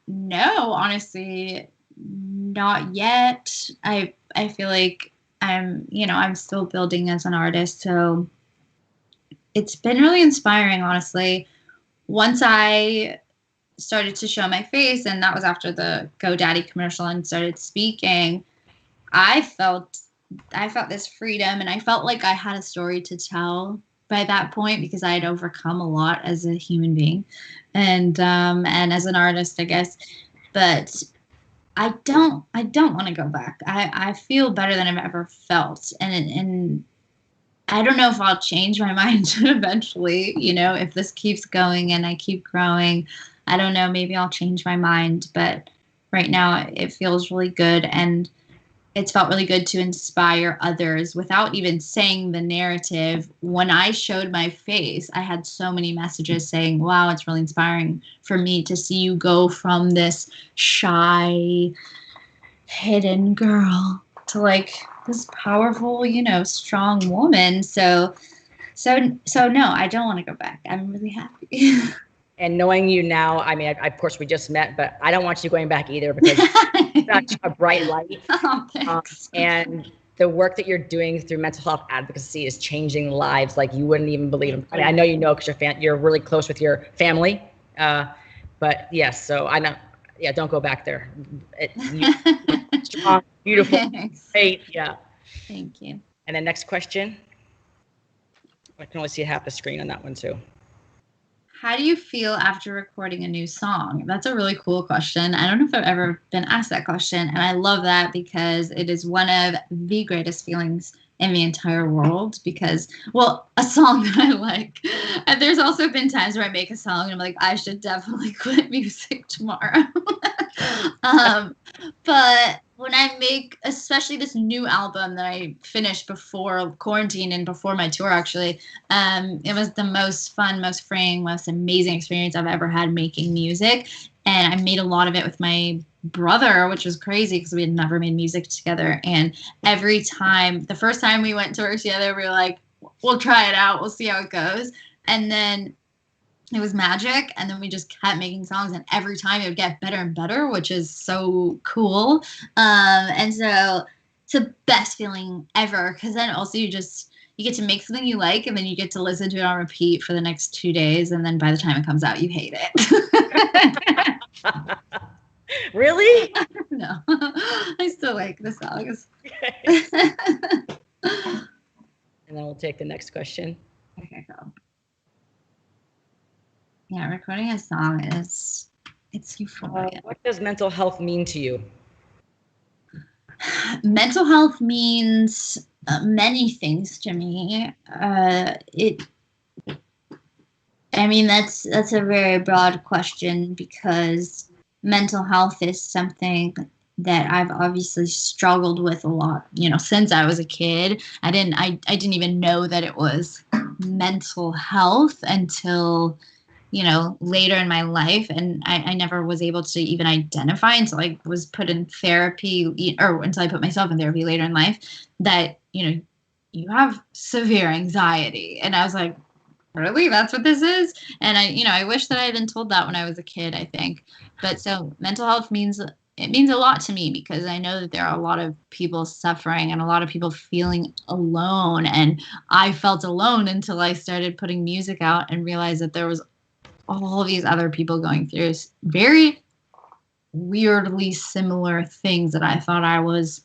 No, honestly, not yet. I feel like I'm still building as an artist, so it's been really inspiring, honestly. Once I started to show my face, and that was after the GoDaddy commercial, and started speaking, I felt this freedom, and I felt like I had a story to tell by that point because I had overcome a lot as a human being and as an artist, I guess. But I don't want to go back. I feel better than I've ever felt, and I don't know if I'll change my mind eventually, if this keeps going and I keep growing. I don't know, maybe I'll change my mind, but right now it feels really good, and it's felt really good to inspire others without even saying the narrative. When I showed my face, I had so many messages saying, wow, it's really inspiring for me to see you go from this shy, hidden girl to like this powerful, strong woman. So no, I don't want to go back. I'm really happy. And knowing you now, I mean, of course we just met, but I don't want you going back either because you're such a bright light. Oh, thanks. And the work that you're doing through mental health advocacy is changing lives like you wouldn't even believe. I mean, I know you know because you're really close with your family. But yes, so I know, yeah, don't go back there. Strong, beautiful, Thanks. great, yeah. Thank you. And then next question. I can only see half the screen on that one too. How do you feel after recording a new song? That's a really cool question. I don't know if I've ever been asked that question, and I love that because it is one of the greatest feelings in the entire world because, well, a song that I like. And there's also been times where I make a song and I'm like, I should definitely quit music tomorrow. But when I make, especially this new album that I finished before quarantine and before my tour, actually, it was the most fun, most freeing, most amazing experience I've ever had making music. And I made a lot of it with my brother, which was crazy because we had never made music together. And every time, the first time we went to work together, we were like, we'll try it out. We'll see how it goes. And then it was magic. And then we just kept making songs. And every time it would get better and better, which is so cool. And so it's the best feeling ever because then also you get to make something you like and then you get to listen to it on repeat for the next 2 days. And then by the time it comes out, you hate it. Really? No, I still like the songs. And then we'll take the next question. Okay, go. Yeah, recording a song it's euphoria. What does mental health mean to you? Mental health means many things to me. That's a very broad question because mental health is something that I've obviously struggled with a lot, since I was a kid. I didn't even know that it was mental health until, later in my life. And I never was able to even identify until I was put in therapy or until I put myself in therapy later in life that, you have severe anxiety. And I was like, really? That's what this is? And I wish that I had been told that when I was a kid, I think. But so mental health means a lot to me because I know that there are a lot of people suffering and a lot of people feeling alone. And I felt alone until I started putting music out and realized that there was all these other people going through very weirdly similar things that I thought I was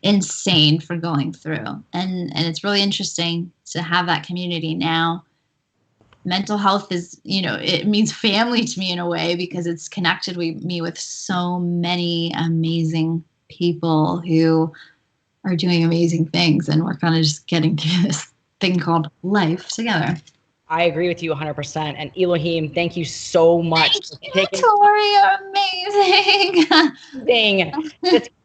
insane for going through. And it's really interesting to have that community now. Mental health is, it means family to me in a way because it's connected me with so many amazing people who are doing amazing things. And we're kind of just getting through this thing called life together. I agree with you 100%. And Elohim, thank you so much. Thank you, Torri. You're amazing.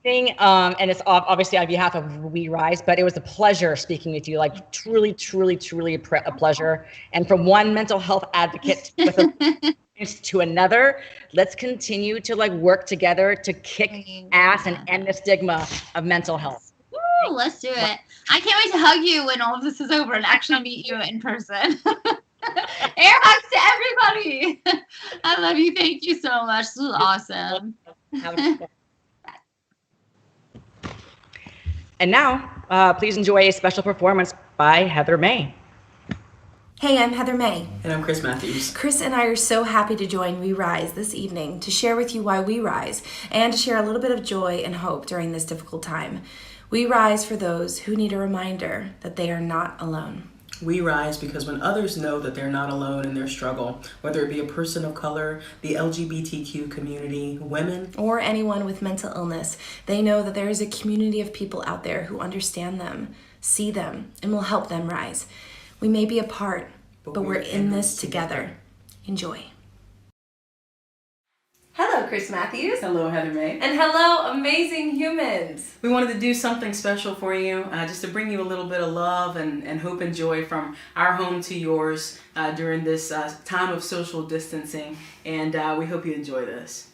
And it's obviously on behalf of We Rise, but it was a pleasure speaking with you. Like truly, truly, truly a pleasure. And from one mental health advocate to another, let's continue to work together to kick ass and end the stigma of mental health. Woo, let's do it. I can't wait to hug you when all of this is over and actually meet you in person. Air hugs to everybody. I love you. Thank you so much. This was awesome. And now, please enjoy a special performance by Heather Mae. Hey, I'm Heather Mae. And I'm Chris Matthews. Chris and I are so happy to join We Rise this evening to share with you why we rise and to share a little bit of joy and hope during this difficult time. We rise for those who need a reminder that they are not alone. We rise because when others know that they're not alone in their struggle, whether it be a person of color, the LGBTQ community, women, or anyone with mental illness, they know that there is a community of people out there who understand them, see them, and will help them rise. We may be apart, but we're in this together. Enjoy. Hello, Chris Matthews. Hello, Heather Mae. And hello, amazing humans. We wanted to do something special for you, just to bring you a little bit of love and hope and joy from our home to yours during this time of social distancing. And we hope you enjoy this.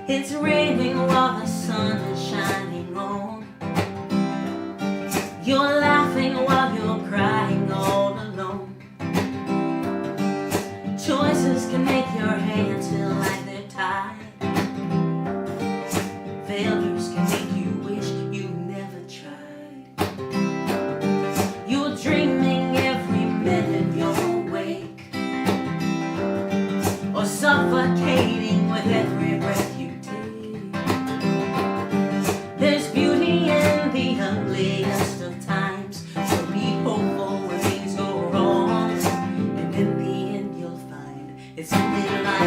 It's raining while the sun is shining on. You're laughing while you're crying all alone. Choices can make your hands feel like they're tied. Failures can make you wish you never tried. You're dreaming every minute you're awake, or suffocating with every breath you take. There's beauty in the ugliest of times, so be hopeful when things go wrong, and in the end you'll find it's only life,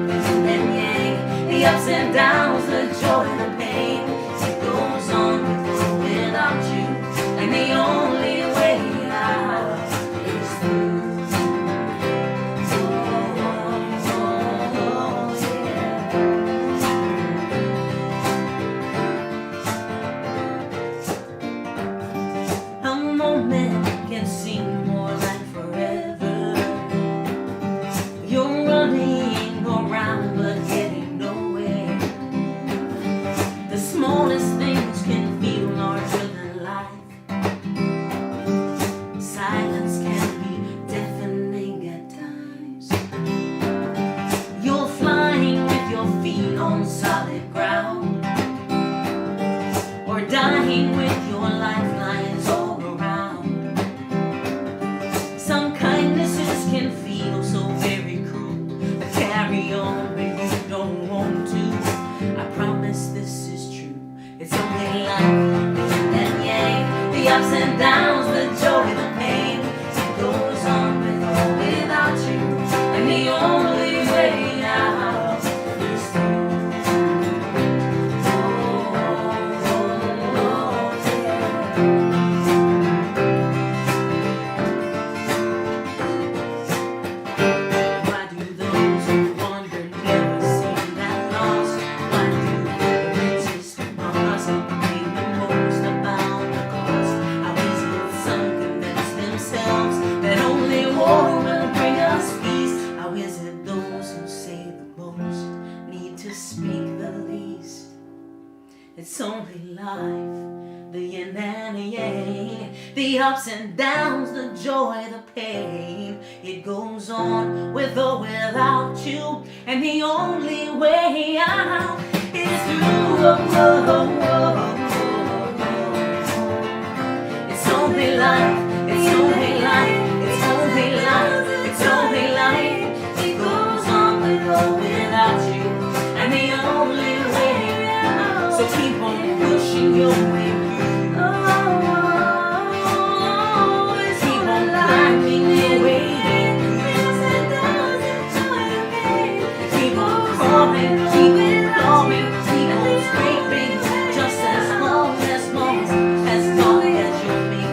the yin and yang, the ups and downs, the joy, the pain. It goes on with or without you, and the only way out is through. A moment can seem more like forever. You're running around but getting nowhere. The smallest things can feel larger than life. Silence can be deafening at times. You're flying with your feet on solid ground, or dying with your lifelines all around. Some kindnesses can feel so very cruel, but carry on when you don't want to. I promise this is true. It's only life, the yin and yang, the ups and downs, the joy, the pain. It goes on with or without you, and the only way out is through. Why do those who wander never seem that lost? Why do the richest among us make the most about the cost? How is it some convince themselves that only war will bring us peace? How is it those who say the most need to speak the least? It's only life, the yin and the yang, the ups and downs, the joy, the pain. It goes on with or without you, and the only way out is through. It's only life, it's only life, it's only life, it's only life. It goes on with or without you, and the only way out. So keep on pushing your way through. Keep on climbing your way in. Keep on crawling, keep on crawling, keep on scraping, just as long as God has your me.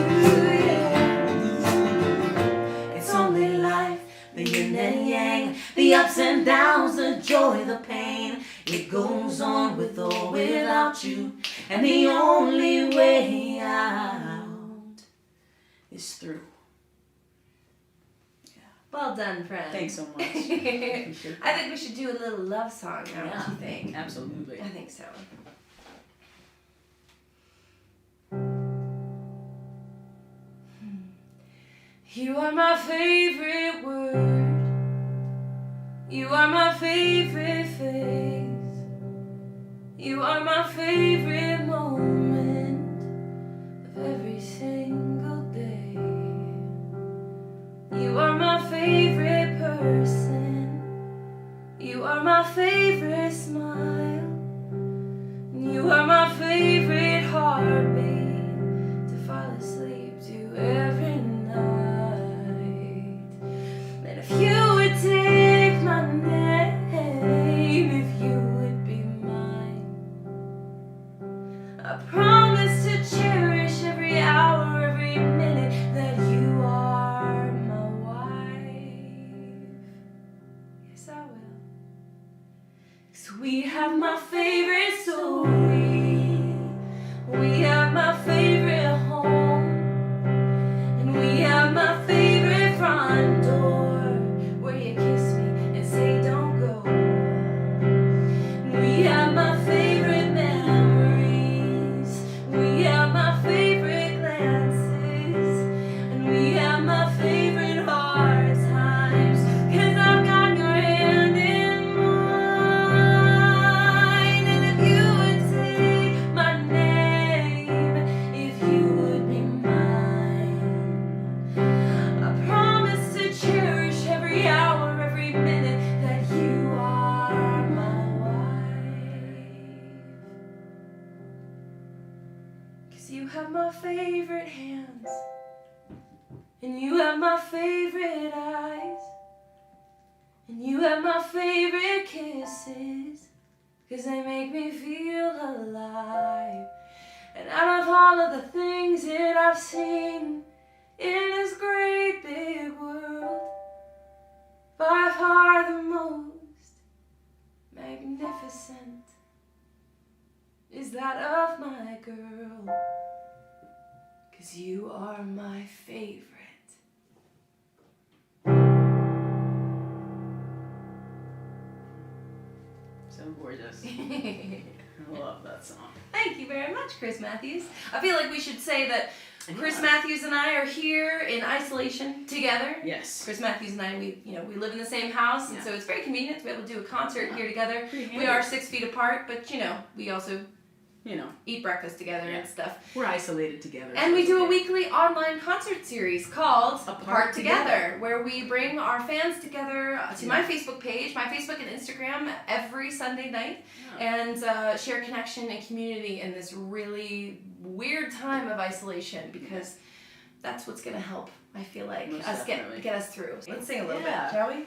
It's only life, the yin and yang, the ups and downs, the joy, the pain. It goes on with or without you, and the only way out is through. Well done, friend. Thanks so much. I think we should do a little love song now. What do you think? Absolutely. I think so. You are my favorite word. You are my favorite face. You are my favorite moment of every single day. You are my favorite person. You are my favorite smile. So we have my favorite story. We have my favorite home. And we have my favorite front door, where you kiss me and say don't go. And we have my favorite memories. We have my favorite glances. And we have my favorite hard times. 'Cause I've got your hand in mine. And if you would say my name, if you would be mine, I promise to cherish every hour, every minute that you are my wife. 'Cause you have my favorite hands, and you have my favorite eyes, and you have my favorite kisses, 'cause they make me feel alive. And out of all of the things that I've seen in this great big world, by far the most magnificent is that of my girl. 'Cause you are my favorite. So gorgeous. I love that song. Thank you very much, Chris Matthews. I feel like we should say that Chris Matthews and I are here in isolation together. Yes. Chris Matthews and I, we live in the same house, and so it's very convenient to be able to do a concert here together. We are 6 feet apart, but we also eat breakfast together and stuff. We're isolated together. And we do a weekly online concert series called Apart Together, where we bring our fans together to my Facebook page, my Facebook and Instagram every Sunday night, and share connection and community in this really weird time of isolation, because that's what's going to help, I feel like, Most us definitely. get us through. Let's sing a little Yeah. bit, shall we?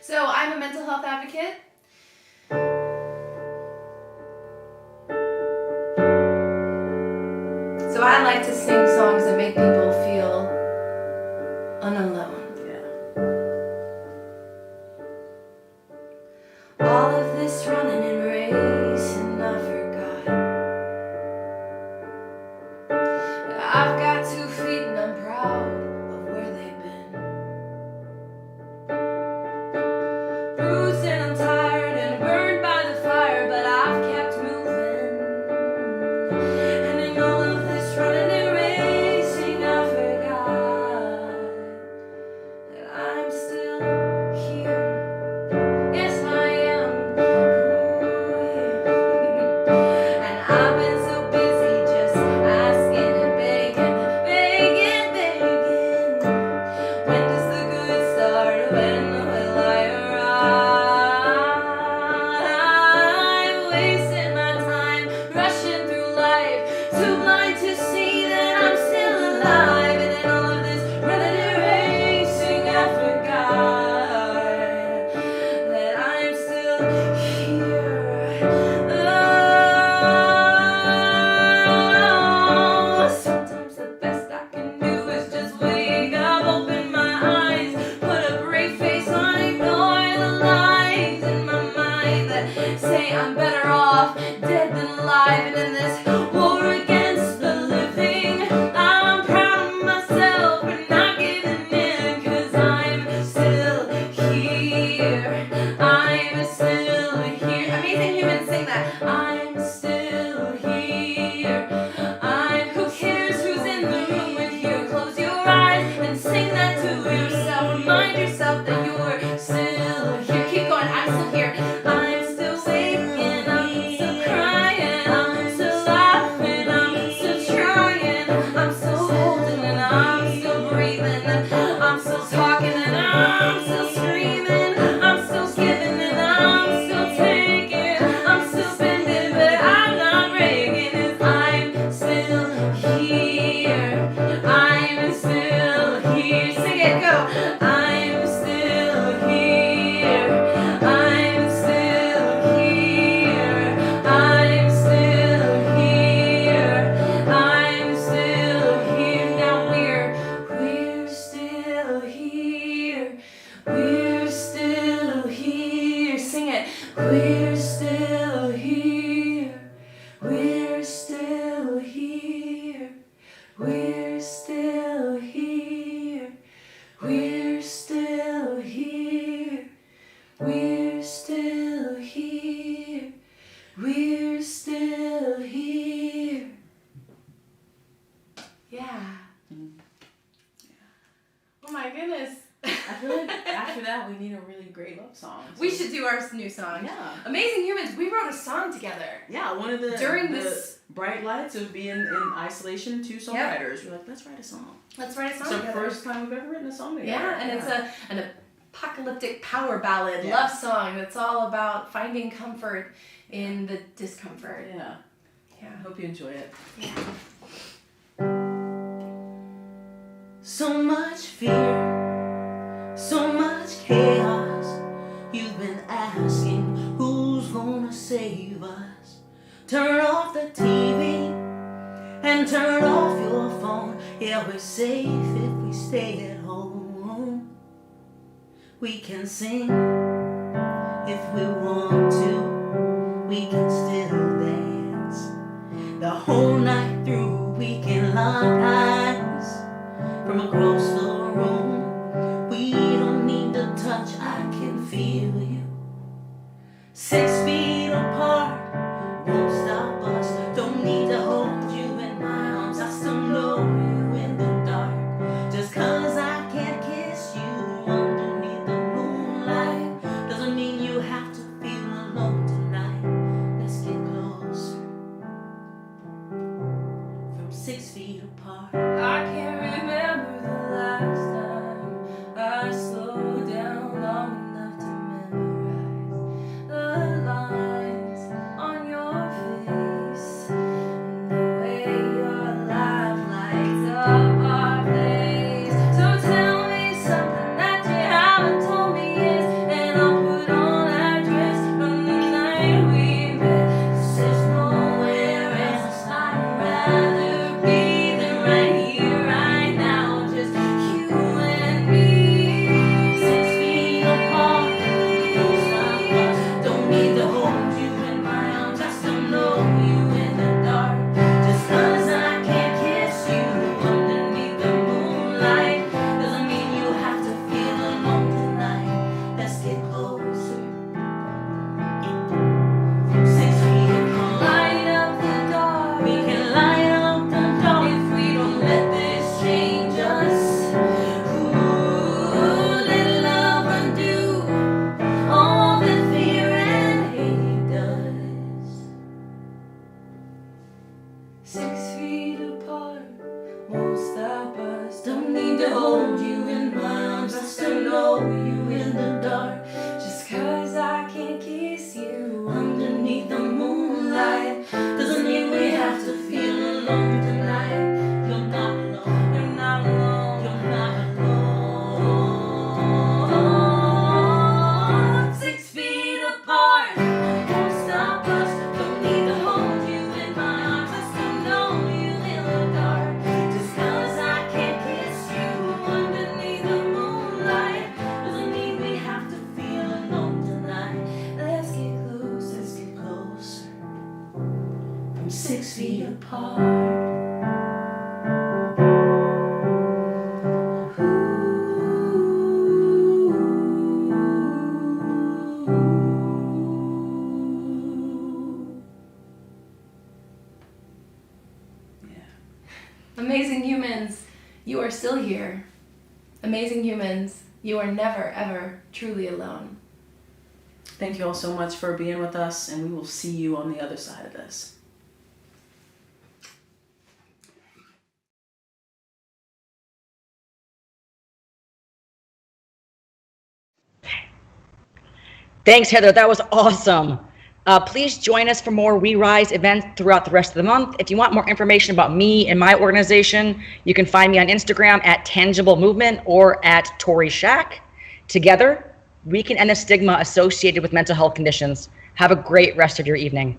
So I'm a mental health advocate. So I like to sing songs that make people feel unalone. All of this running and racing, I forgot. I've got 2 feet and I'm proud of where they've been. Bruised and I'm tired and burned by the fire, but I've kept moving. And in all of this running and racing, I forgot that I'm still here. Yes, I am. And I've been so busy just asking and begging, begging, begging. When does the good start? When will I arrive? Wasting my time, rushing through life, too blind to see that I'm still alive. And in all of this running and racing, I forgot that I'm still here. Oh, sometimes the best I can do is just wake up, open my eyes, put a brave face on, ignore the lies in my mind that say I'm better off dead than alive. And in this war against the living, I'm proud of myself for not giving in, 'cause I'm still here. I'm still here. Amazing Humans sing that. I'm still here. Who cares who's in the room with you? Close your eyes and sing that to yourself. Remind yourself that you're still here. Keep going. I'm still here. I'm still waking. I'm still crying. I'm still laughing. I'm still trying. I'm still holding and I'm still breathing. I'm still talking and I'm still screaming. I'm still giving and I'm still taking. I'm still bending, but I'm not breaking. 'Cause I'm still here. I'm still here. Sing it, go. I'm still here. I'm still here. I'm still here. I'm still here. Now we're still here. We're still here. Sing it. We're still here. We're still here. We're still here. Yeah. Oh my goodness. I feel like after that we need a really great love song. We should do our new song. Yeah. Amazing Humans. We wrote a song together. Yeah, one of the during the this bright lights of being in isolation, two songwriters. We're like, let's write a song. Let's write a song It's the together. first time we've ever written a song together. Yeah, and it's an apocalyptic power ballad love song that's all about finding comfort in the discomfort. Yeah. Yeah. I hope you enjoy it. Yeah. So much fear, so much chaos. You've been asking who's gonna save us. Turn off the TV and turn off your phone. Yeah, we're safe if we stay at home. We can sing if we want to. We can still dance the whole night through. We can lock eyes from across the room. We don't need to touch, I can feel you. 6 feet apart, won't stop us. Don't need to hold you in my arms. I still know you in the dark. Just 'cause I can't kiss you underneath the moonlight doesn't mean you have to feel alone tonight. Let's get closer. From 6 feet apart. I can't remember the last time I slowed down long enough to memorize the lines on your face and the way your laugh lights up our place. So tell me something that you haven't told me yet, and I'll put on that dress from the night we met. 'Cause there's nowhere else I'd rather be than right here, right now, just you and me. 6 feet apart, don't stop us. Don't need to hold you in my arms. I still know you in the dark. Just 'cause I can't kiss you underneath the moonlight doesn't mean you have to feel alone tonight. Let's get closer. From 6 feet apart. Light up the dark. We can light up the dark if we don't let this change us. Ooh, let love undo all that fear and hate does. 6 feet apart, won't stop us. Don't need to hold you in my arms. I still know you in the dark. Just 'cause I can't kiss you underneath the moonlight doesn't mean we have to feel alone tonight. You're not alone. You're not alone. You're not alone. 6 feet apart, won't stop us. Don't need to hold you in my arms. I still know you in the dark. Just 'cause I can't kiss you underneath the moonlight doesn't mean we have to feel alone tonight. Let's get close, let's get closer. From 6 feet apart. Amazing Humans, you are still here. Amazing Humans, you are never, ever truly alone. Thank you all so much for being with us, and we will see you on the other side of this. Thanks, Heather. That was awesome. Please join us for more We Rise events throughout the rest of the month. If you want more information about me and my organization, you can find me on Instagram at Tangible Movement or at Torri Shack. Together, we can end the stigma associated with mental health conditions. Have a great rest of your evening.